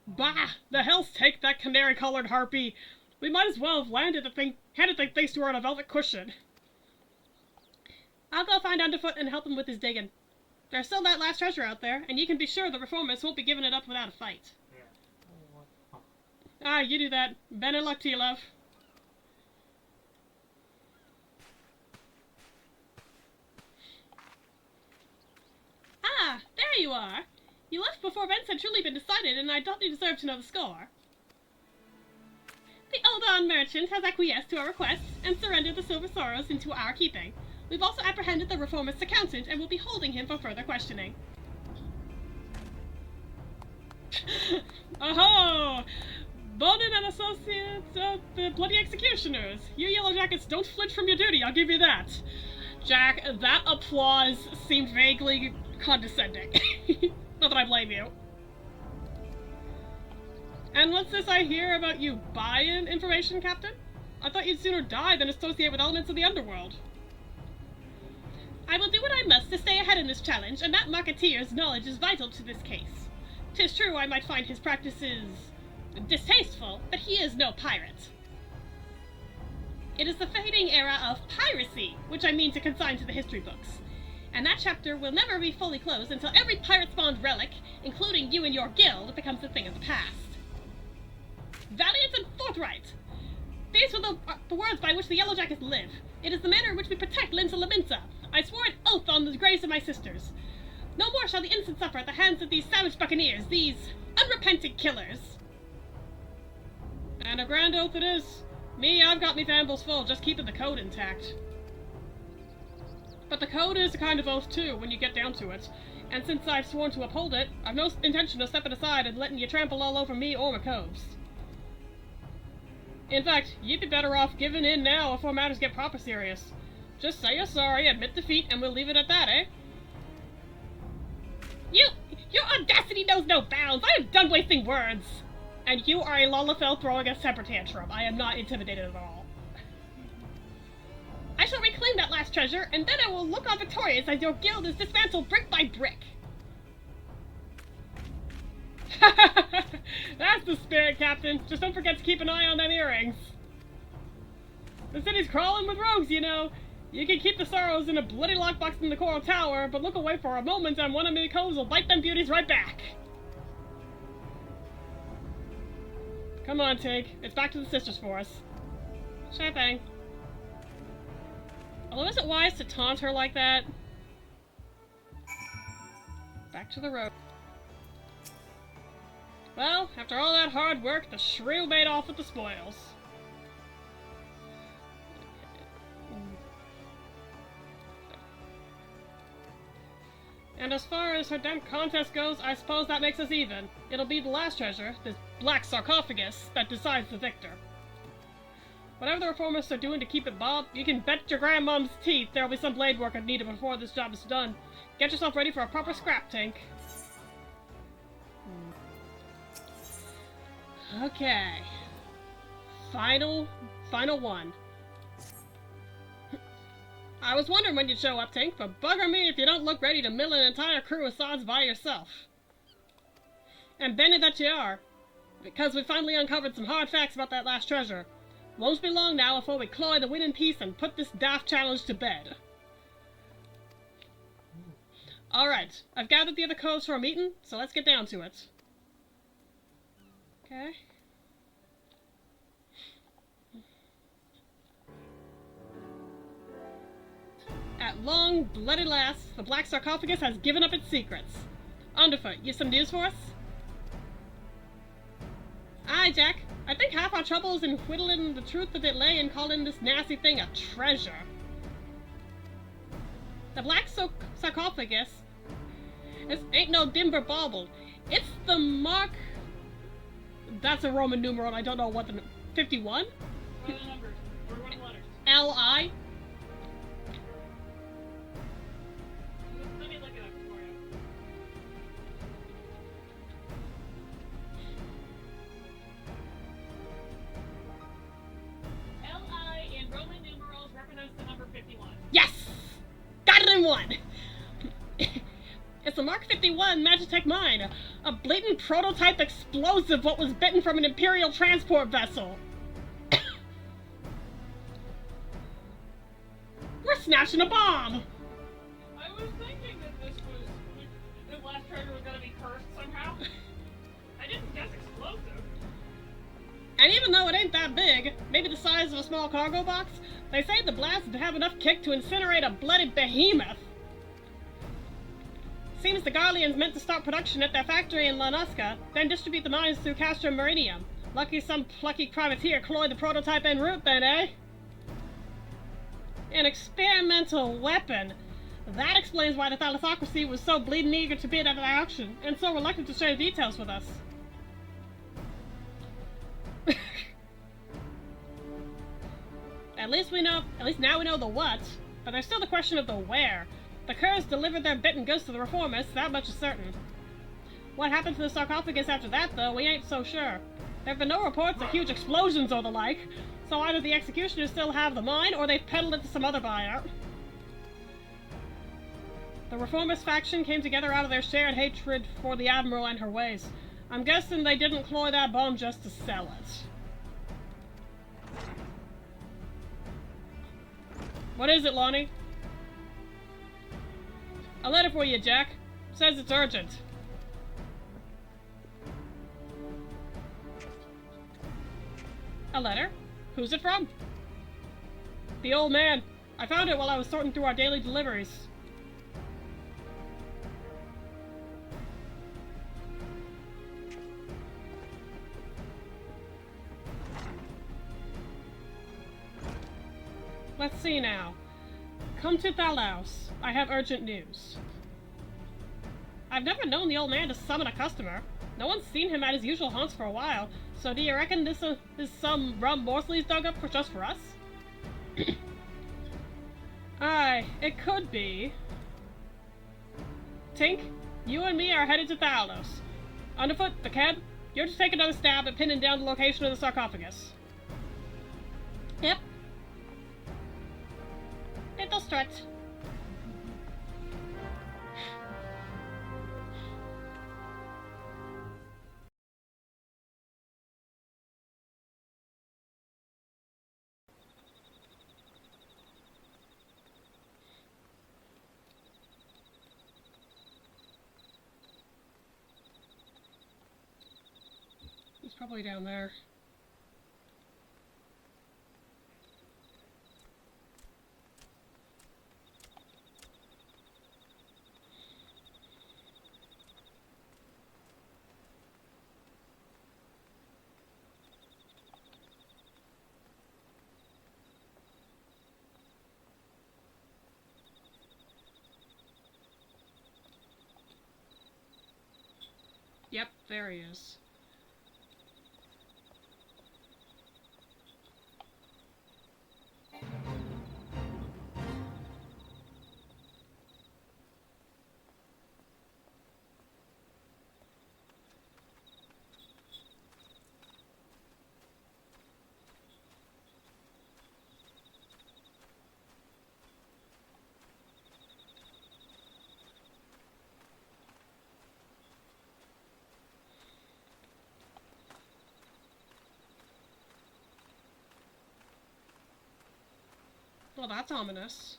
S3: Bah! The hell's take that canary-colored harpy! We might as well have handed the thing to her on a velvet cushion. I'll go find Underfoot and help him with his digging. There's still that last treasure out there, and you can be sure the reformists won't be giving it up without a fight. Ah, you do that. Better luck to you, love. Ah, there you are. You left before events had truly been decided, and I thought you deserved to know the score. The Ul'dah merchant has acquiesced to our requests and surrendered the Silver Sorrows into our keeping. We've also apprehended the reformist's accountant and will be holding him for further questioning. Aho! Bonin and associates of the bloody executioners. You Yellow Jackets don't flinch from your duty, I'll give you that. Jack, that applause seemed vaguely condescending. Not that I blame you. And what's this I hear about you buying information, Captain? I thought you'd sooner die than associate with elements of the underworld. I will do what I must to stay ahead in this challenge, and that marketeer's knowledge is vital to this case. 'Tis true I might find his practices distasteful, but he is no pirate. It is the fading era of piracy, which I mean to consign to the history books. And that chapter will never be fully closed until every pirate-spawned relic, including you and your guild, becomes a thing of the past. Valiant and forthright! These were the words by which the Yellow Jackets live. It is the manner in which we protect Linza Laminza. I swore an oath on the graves of my sisters. No more shall the innocent suffer at the hands of these savage buccaneers, these unrepentant killers. And a grand oath it is. Me, I've got me fambles full, just keeping the code intact. But the code is a kind of oath too, when you get down to it. And since I've sworn to uphold it, I've no intention of stepping aside and letting you trample all over me or my coves. In fact, you'd be better off giving in now before matters get proper serious. Just say you're sorry, admit defeat, and we'll leave it at that, eh? Your audacity knows no bounds! I am done wasting words! And you are a Lalafell throwing a temper tantrum. I am not intimidated at all. I shall reclaim that last treasure, and then I will look on victorious as your guild is dismantled brick by brick. That's the spirit, Captain. Just don't forget to keep an eye on them earrings. The city's crawling with rogues, you know. You can keep the sorrows in a bloody lockbox in the Coral Tower, but look away for a moment and one of me coves will bite them beauties right back. Come on, Tink. It's back to the sisters for us. Sure thing. Although, is it wise to taunt her like that? Back to the road. Well, after all that hard work, the shrew made off with the spoils. And as far as her damn contest goes, I suppose that makes us even. It'll be the last treasure, this black sarcophagus, that decides the victor. Whatever the reformists are doing to keep it Bob, you can bet your grandmom's teeth there'll be some blade work needed before this job is done. Get yourself ready for a proper scrap, Tink. Okay. Final one. I was wondering when you'd show up, Tink, but bugger me if you don't look ready to mill an entire crew of sods by yourself. And Benny that you are, because we finally uncovered some hard facts about that last treasure. Won't be long now before we cloy the winning piece and put this daft challenge to bed. Alright, I've gathered the other coves for a meeting, so let's get down to it. Okay. At long, bloody last, the black sarcophagus has given up its secrets. Underfoot, you have some news for us? Aye, Jack. I think half our trouble is in whittling the truth that it lay in calling this nasty thing a treasure. The black sarcophagus ain't no dimber bauble. It's the mark... That's a Roman numeral, I don't know what the... 51?
S2: What are the numbers? Or what letters?
S3: L-I?
S2: Let me look it up for you. L-I in Roman numerals represents the number 51.
S3: Yes! Got it in one! It's a Mark 51 Magitech mine, a blatant prototype explosive what was bitten from an Imperial transport vessel. We're smashing a bomb!
S2: I was thinking that this last treasure was gonna be cursed somehow. I didn't guess explosive.
S3: And even though it ain't that big, maybe the size of a small cargo box, they say the blast would have enough kick to incinerate a bloody behemoth. Seems the Garleans meant to start production at their factory in Lanuska, then distribute the mines through Castra Meridium. Lucky some plucky privateer cloyed the prototype en route then, eh? An experimental weapon. That explains why the Thalassocracy was so bleeding eager to bid at the auction, and so reluctant to share details with us. At least now we know the what, but there's still the question of the where. The Curs delivered their bitten goods to the reformists, that much is certain. What happened to the sarcophagus after that, though, we ain't so sure. There have been no reports of huge explosions or the like, so either the executioners still have the mine, or they've peddled it to some other buyer. The reformist faction came together out of their shared hatred for the Admiral and her ways. I'm guessing they didn't cloy that bomb just to sell it. What is it, Lonnie? A letter for you, Jack. Says it's urgent. A letter? Who's it from? The old man. I found it while I was sorting through our daily deliveries. Let's see now. Come to Thalos. I have urgent news. I've never known the old man to summon a customer. No one's seen him at his usual haunts for a while, so do you reckon this is some rum morsel he's dug up just for us? Aye, it could be. Tink, you and me are headed to Thalos. Underfoot, the cab, you're to take another stab at pinning down the location of the sarcophagus. Yep. Little stretch. He's probably down there. Yep, there he is. Well, that's ominous.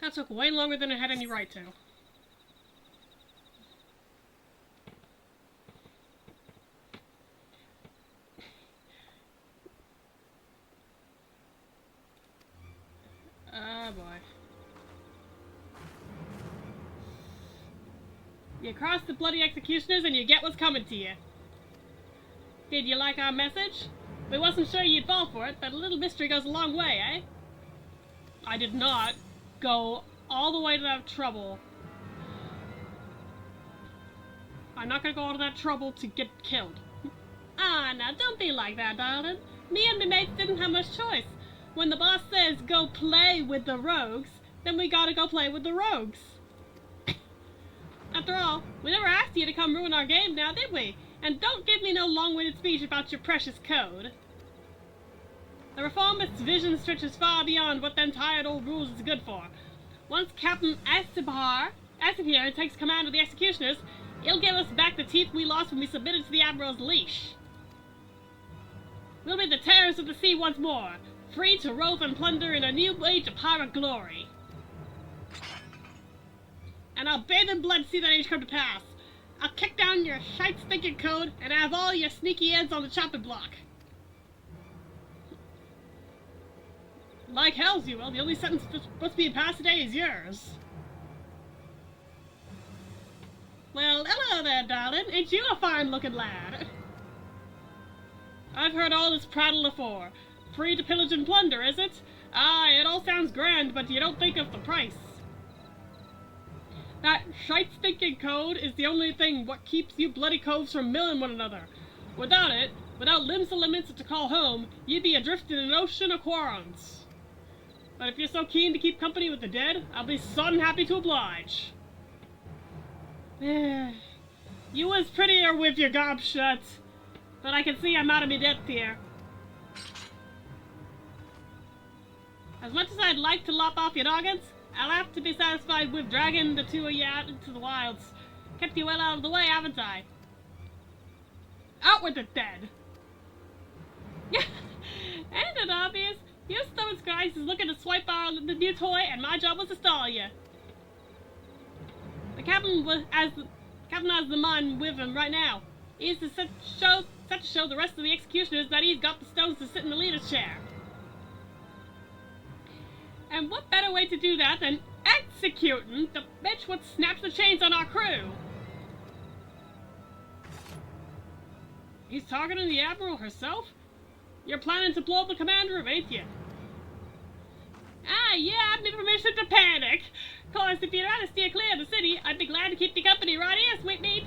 S3: That took way longer than it had any right to. Oh boy. You cross the bloody executioners and you get what's coming to you. Did you like our message? We wasn't sure you'd fall for it, but a little mystery goes a long way, eh? I did not go all the way to that trouble. I'm not gonna go all to that trouble to get killed. Ah, now don't be like that, darling. Me and my mates didn't have much choice. When the boss says go play with the rogues, then we gotta go play with the rogues. After all, we never asked you to come ruin our game now, did we? And don't give me no long-winded speech about your precious code. The reformist's vision stretches far beyond what them tired old rules is good for. Once Captain Asipir takes command of the executioners, he'll give us back the teeth we lost when we submitted to the Admiral's leash. We'll be the terrors of the sea once more, free to rove and plunder in a new age of pirate glory. And I'll bathe in blood to see that age come to pass. I'll kick down your shite-stinking code and have all your sneaky ends on the chopping block. Like hell's you will. The only sentence that's supposed to be passed today is yours. Well, hello there, darling. Ain't you a fine-looking lad? I've heard all this prattle afore. Free to pillage and plunder, is it? Aye, it all sounds grand, but you don't think of the price. That shite-stinking code is the only thing what keeps you bloody coves from milling one another. Without it, without limbs and limits to call home, you'd be adrift in an ocean of quarrons. But if you're so keen to keep company with the dead, I'll be sodden happy to oblige. You was prettier with your gob shut, but I can see I'm out of me depth here. As much as I'd like to lop off your noggins, I'll have to be satisfied with dragging the two of you out into the wilds. Kept you well out of the way, haven't I? Out with the dead! Ain't it obvious? Your stubborn guys is looking to swipe our the new toy, and my job was to stall you. The captain has the man with him right now. He's to set to show the rest of the executioners that he's got the stones to sit in the leader's chair. And what better way to do that than executing the bitch what snaps the chains on our crew? He's targeting the Admiral herself? You're planning to blow up the command room, ain't you? Ah, yeah, I've been permission to panic. Course, if you're to steer clear of the city, I'd be glad to keep you company right here, sweetmeat.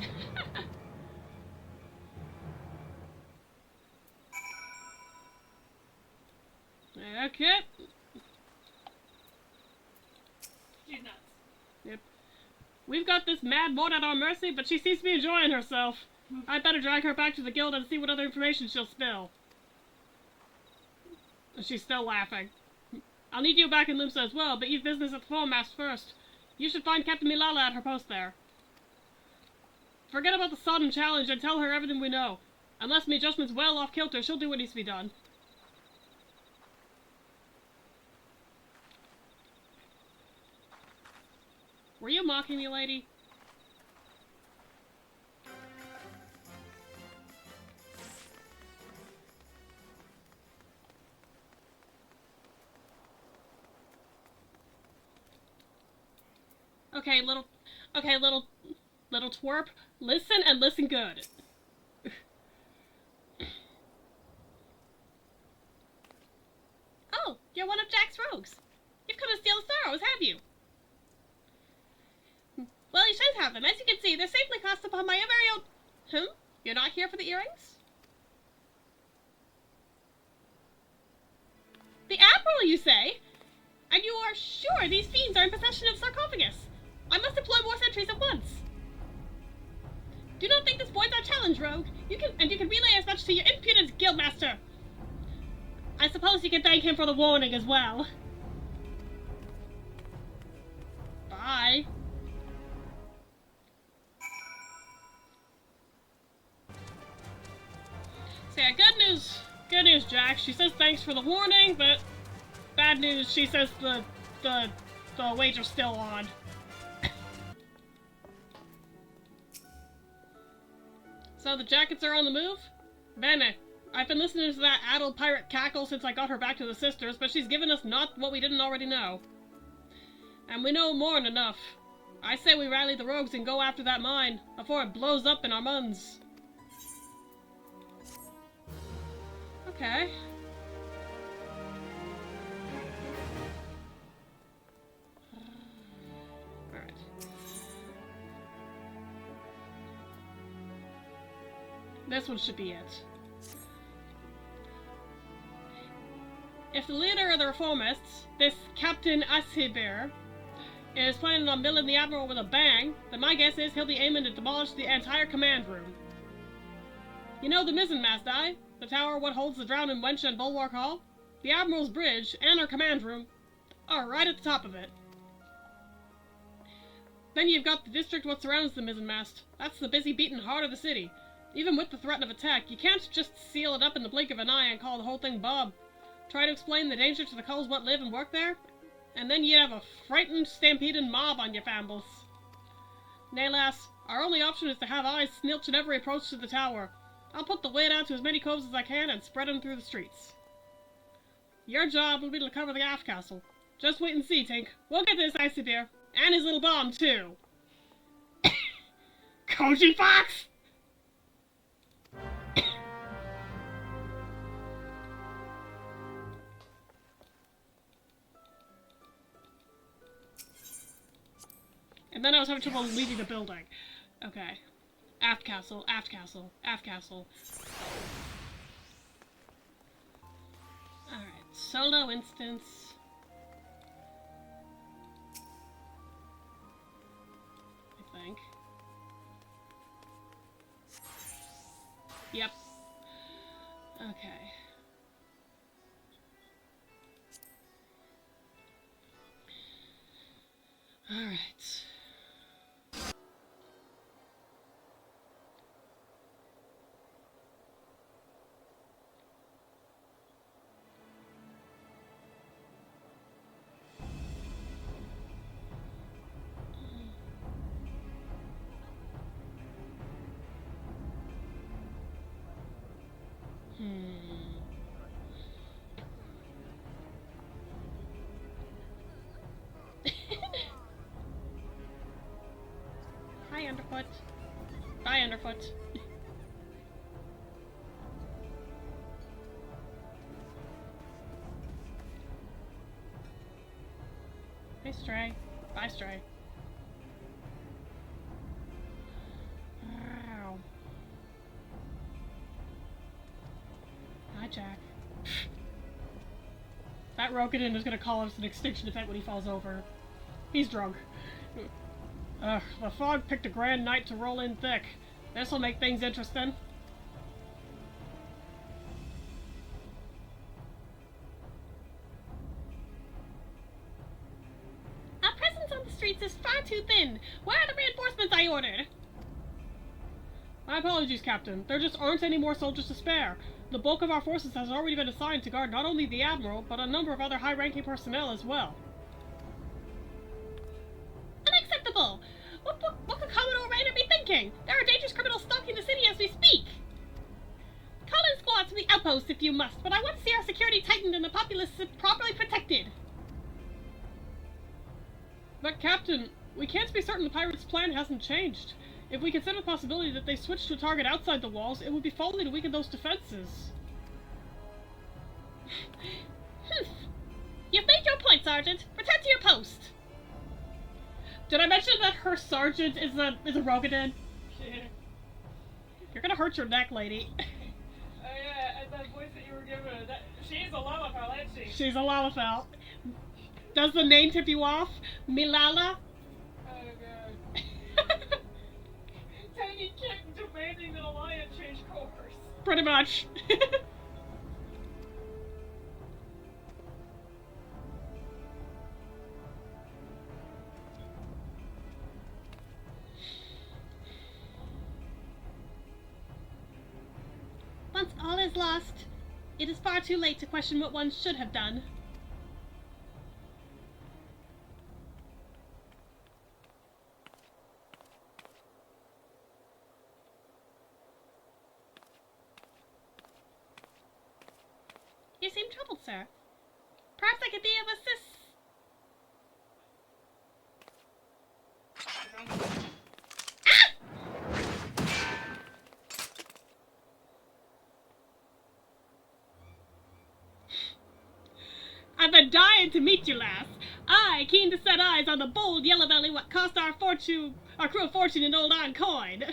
S3: Okay.
S2: She's nuts.
S3: Yep. We've got this mad one at our mercy, but she seems to be enjoying herself. I'd better drag her back to the guild and see what other information she'll spill. She's still laughing. I'll need you back in Limsa as well, but you've business at the foremast first. You should find Captain Milala at her post there. Forget about the sodden challenge and tell her everything we know. Unless me judgment's well off kilter, she'll do what needs to be done. Were you mocking me, lady? Okay, little twerp, listen and listen good. Oh, you're one of Jack's rogues. You've come to steal the sorrows, have you? Well, you should have them. As you can see, they're safely cast upon my very own... You're not here for the earrings? The Admiral, you say? And you are sure these fiends are in possession of sarcophagus? I must deploy more sentries at once. Do not think this voids our challenge, rogue. You can relay as much to your impudent guildmaster. I suppose you can thank him for the warning as well. Bye. So yeah, good news, Jack. She says thanks for the warning, but bad news, she says the wager's still on. So the jackets are on the move? Bene. I've been listening to that addled pirate cackle since I got her back to the sisters, but she's given us not what we didn't already know. And we know more than enough. I say we rally the rogues and go after that mine, before it blows up in our muns. Okay. Alright. This one should be it. If the leader of the reformists, this Captain Ashibir, is planning on milling the Admiral with a bang, then my guess is he'll be aiming to demolish the entire command room. You know the mizzenmast, aye? The tower what holds the drowning wench and bulwark hall? The Admiral's bridge and her command room are right at the top of it. Then you've got the district what surrounds the mizzenmast. That's the busy beating heart of the city. Even with the threat of attack, you can't just seal it up in the blink of an eye and call the whole thing Bob. Try to explain the danger to the culls what live and work there, and then you'd have a frightened, stampeding mob on your fambles. Nay, lass, our only option is to have eyes snilch at every approach to the tower. I'll put the weight out to as many coves as I can and spread them through the streets. Your job will be to cover the aft castle. Just wait and see, Tink. We'll get this icy bear. And his little bomb, too. Koji Fox! And then I was having trouble leaving the building. Okay. Aft castle, aft castle, aft castle. Alright, solo instance. I think. Yep. Okay. Alright. Hi, Underfoot. Bye, Underfoot. Hey, Stray. Bye, Stray. Wow. Hi, Jack. That Rokunin is gonna call us an extinction event when he falls over. He's drunk. The fog picked a grand night to roll in thick. This'll make things interesting. Our presence on the streets is far too thin. Where are the reinforcements I ordered? My apologies, Captain. There just aren't any more soldiers to spare. The bulk of our forces has already been assigned to guard not only the Admiral, but a number of other high-ranking personnel as well. Unacceptable! What could Commodore Rainer be thinking? There are dangerous criminals stalking the city as we speak! Call in squads from the outposts if you must, but I want to see our security tightened and the populace properly protected. But, Captain, we can't be certain the pirates' plan hasn't changed. If we consider the possibility that they switch to a target outside the walls, it would be folly to weaken those defenses. You've made your point, Sergeant. Return to your post. Did I mention that her sergeant is a Rokunin?
S2: Yeah.
S3: You're gonna hurt your neck, lady.
S2: Yeah, that voice that you were giving, she's a Lalafell, ain't she?
S3: She's a Lalafell. Does the name tip you off? Milala?
S2: Oh, God. Tiny kitten demanding that Alliance change course.
S3: Pretty much. Once all is lost, it is far too late to question what one should have done. You seem troubled, sir. Perhaps I could be of assist. I've been dying to meet you, lass. I keen to set eyes on the bold yellow belly what cost our crew a fortune in old on coin.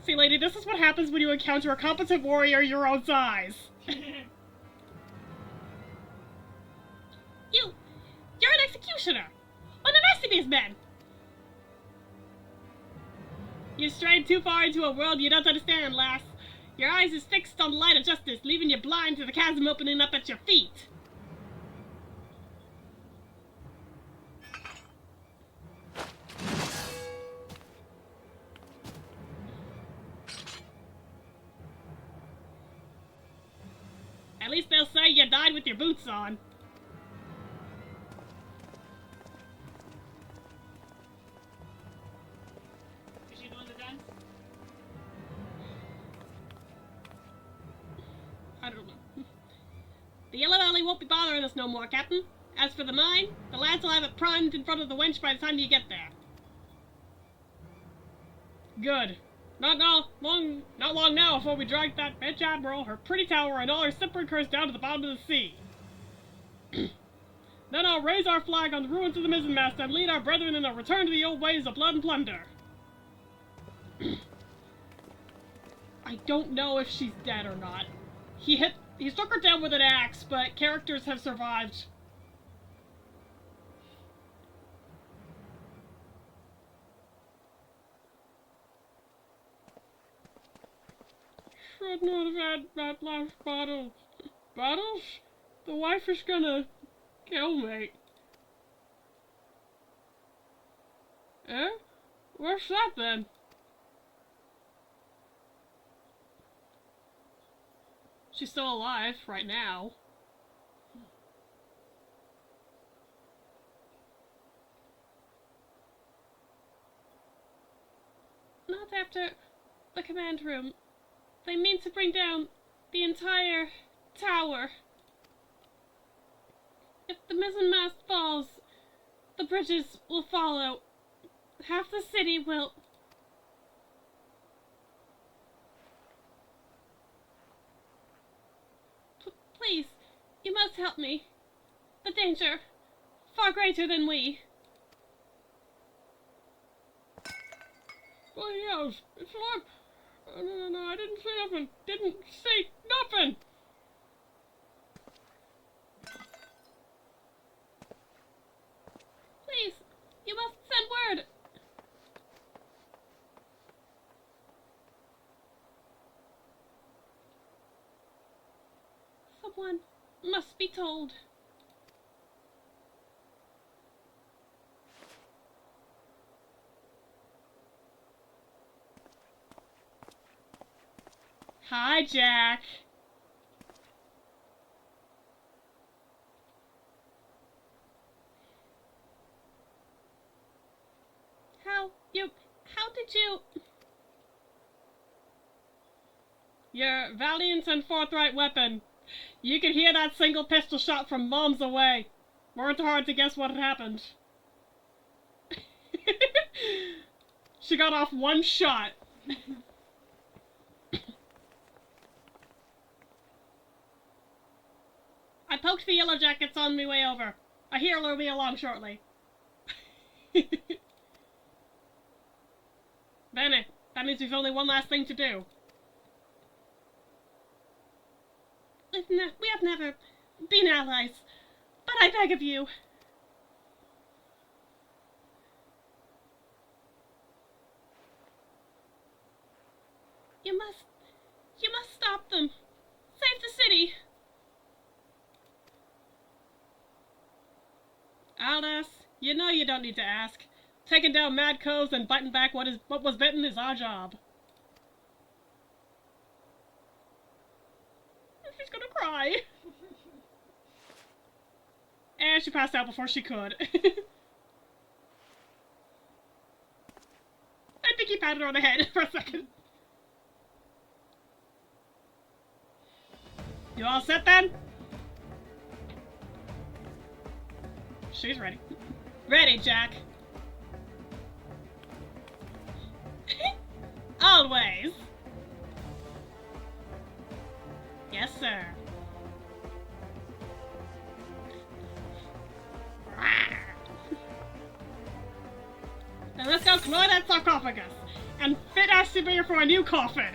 S3: See, lady, this is what happens when you encounter a competent warrior your own size. You're an executioner! One of Estiby's men! You strayed too far into a world you don't understand, lass. Your eyes is fixed on the light of justice, leaving you blind to the chasm opening up at your feet. At least they'll say you died with your boots on.
S2: Is she doing the dance?
S3: I don't know. The Yellow Alley won't be bothering us no more, Captain. As for the mine, the lads will have it primed in front of the winch by the time you get there. Good. Not long now before we drag that bitch Admiral, her pretty tower, and all her sepulchres down to the bottom of the sea. Then I'll raise our flag on the ruins of the mizzenmast and lead our brethren in a return to the old ways of blood and plunder. I don't know if she's dead or not. He struck her down with an axe, but characters have survived. Should not have had that last bottle. Bottles? The wife is gonna kill me. Eh? What's that then? She's still alive right now. Not after the command room. They mean to bring down the entire tower. If the mizzenmast falls, the bridges will follow. Half the city will... Please, you must help me. The danger, far greater than we. Well, yes, it's like... No, I didn't say nothing. Didn't say nothing! Please, you must send word. Someone must be told. Hi, Jack. How did you... Your valiant and forthright weapon. You could hear that single pistol shot from miles away. Weren't hard to guess what had happened. She got off one shot. I poked the yellow jackets on my way over. I hear they'll be along shortly. Bene, that means we've only one last thing to do. We have never been allies, but I beg of you. You must stop them. Save the city. Aldous, you know you don't need to ask. Taking down mad coves and biting back what was bitten is our job. She's gonna cry. And she passed out before she could. I think he patted her on the head for a second. You all set then? She's ready. Ready, Jack. Always. Yes, sir. Now let's go claw that sarcophagus and fit our souvenir for a new coffin.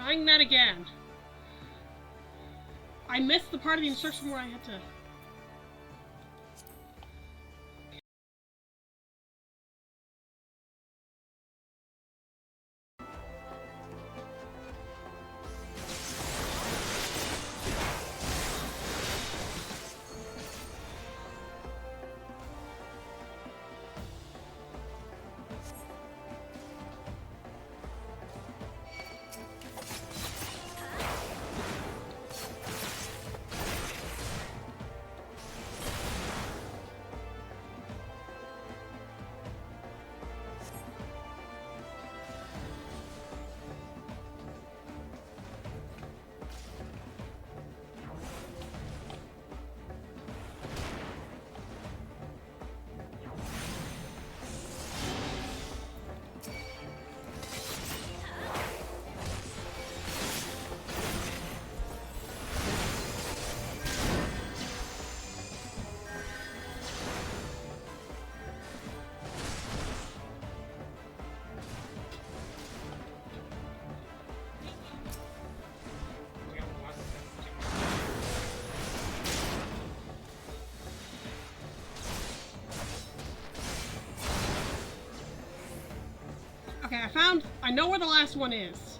S3: Trying that again. I missed the part of the instruction where I had to... Okay, I know where the last one is.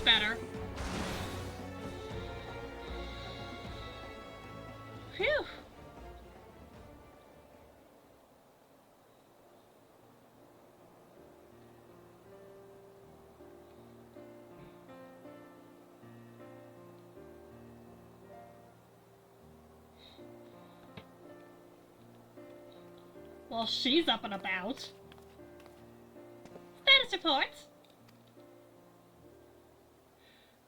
S3: better. Phew. Well, she's up and about. Status report.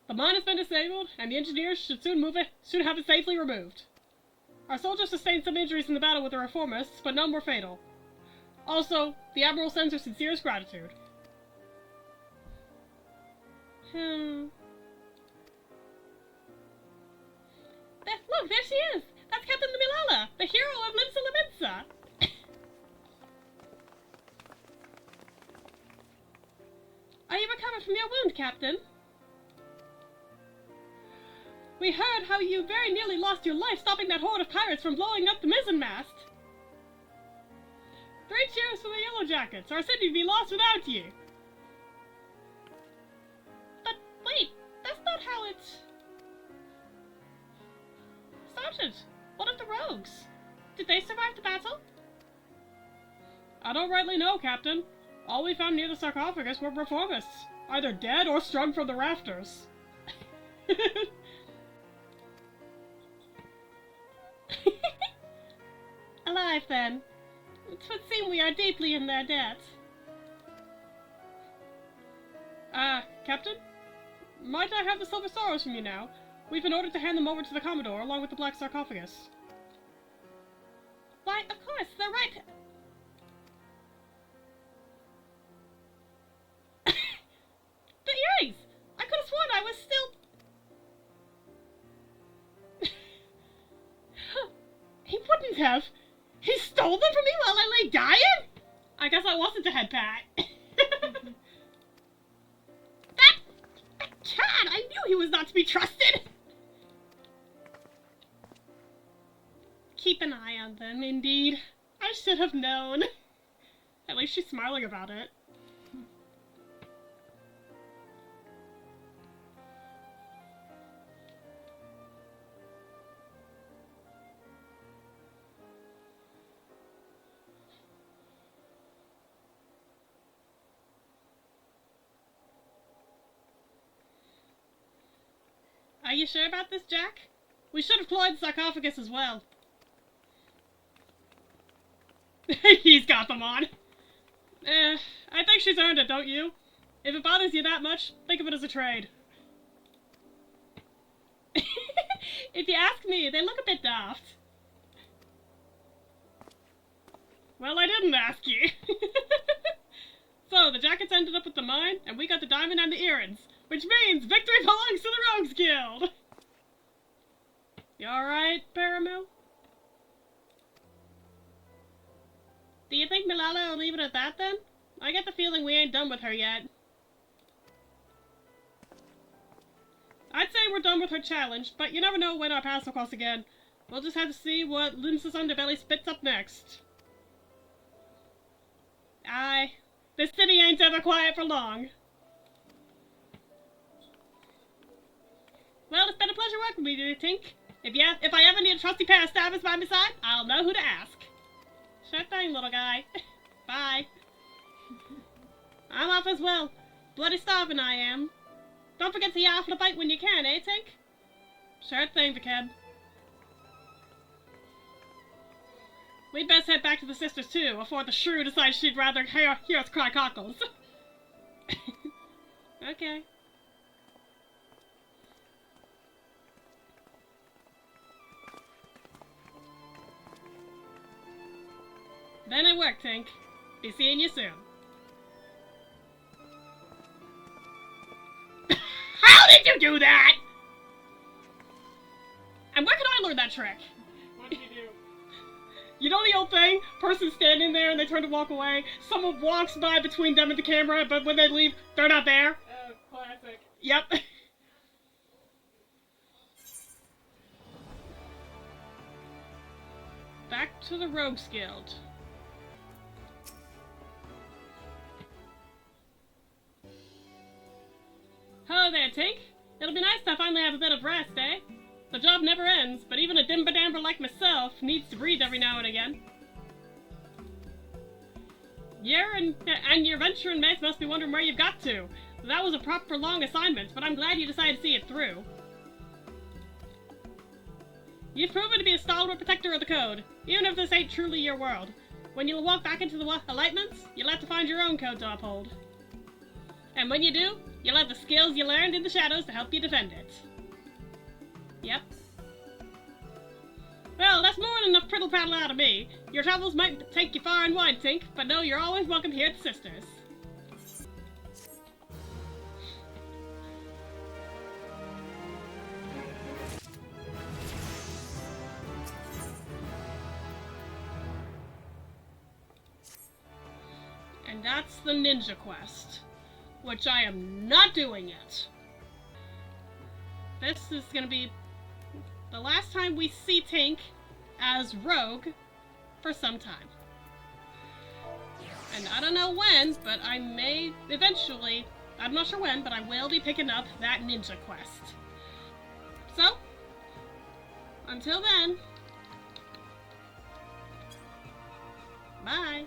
S3: The mine has been disabled, and the engineers should soon have it safely removed. Our soldiers sustained some injuries in the battle with the reformists, but none were fatal. Also, the Admiral sends her sincerest gratitude. Look, there she is! That's Captain Milala, the hero of Limsa Lamitsa! Are you recovered from your wound, Captain? We heard how you very nearly lost your life stopping that horde of pirates from blowing up the mizzenmast. 3 cheers for the Yellow Jackets! Our city'd be lost without you! But wait, that's not how it started. What of the rogues? Did they survive the battle? I don't rightly know, Captain. All we found near the sarcophagus were reformists, either dead or strung from the rafters. Alive, then. It would seem we are deeply in their debt. Captain? Might I have the silver sorrows from you now? We've been ordered to hand them over to the Commodore, along with the black sarcophagus. Why, of course, they're right. The earrings! I could have sworn I was still... He wouldn't have. He stole them from me while I lay dying? I guess I wasn't a head pat. That cat! I knew he was not to be trusted! Keep an eye on them, indeed. I should have known. At least she's smiling about it. Are you sure about this, Jack? We should have cloyed the sarcophagus as well. He's got them on. I think she's earned it, don't you? If it bothers you that much, think of it as a trade. If you ask me, they look a bit daft. Well, I didn't ask you. So, the jackets ended up with the mine, and we got the diamond and the earrings. Which means victory belongs to the Rogues Guild! You alright, Paramil? Do you think Milala will leave it at that, then? I get the feeling we ain't done with her yet. I'd say we're done with her challenge, but you never know when our paths will cross again. We'll just have to see what Limsa's underbelly spits up next. Aye. This city ain't ever quiet for long. Well, it's been a pleasure working with you, Tink. If I ever need a trusty pair of stabbers by my side, I'll know who to ask. Sure thing, little guy. Bye. I'm off as well. Bloody starving I am. Don't forget to offer a bite when you can, eh, Tink? Sure thing, Vicab. We'd best head back to the sisters, too, before the shrew decides she'd rather hear us cry cockles. Okay. Then it worked, Tink. Be seeing you soon. How did you do that? And where can I learn that trick?
S2: What did you do?
S3: You know the old thing? Person standing there and they turn to walk away. Someone walks by between them and the camera, but when they leave, they're not there.
S2: Classic.
S3: Yep. Back to the Rogues Guild. Hello there, Tink. It'll be nice to finally have a bit of rest, eh? The job never ends, but even a dimber-damber like myself needs to breathe every now and again. You and your venturing mates must be wondering where you've got to. That was a proper long assignment, but I'm glad you decided to see it through. You've proven to be a stalwart protector of the code, even if this ain't truly your world. when you walk back into the Enlightenments, you'll have to find your own code to uphold. And when you do, you'll have the skills you learned in the shadows to help you defend it. Yep. Well, that's more than enough prittle-prattle out of me. Your travels might take you far and wide, Tink, but know you're always welcome here at the Sisters. And that's the ninja quest, which I am not doing yet. This is gonna be the last time we see Tink as Rogue for some time. And I don't know when, but I may eventually, I'm not sure when, but I will be picking up that ninja quest. So, until then, bye.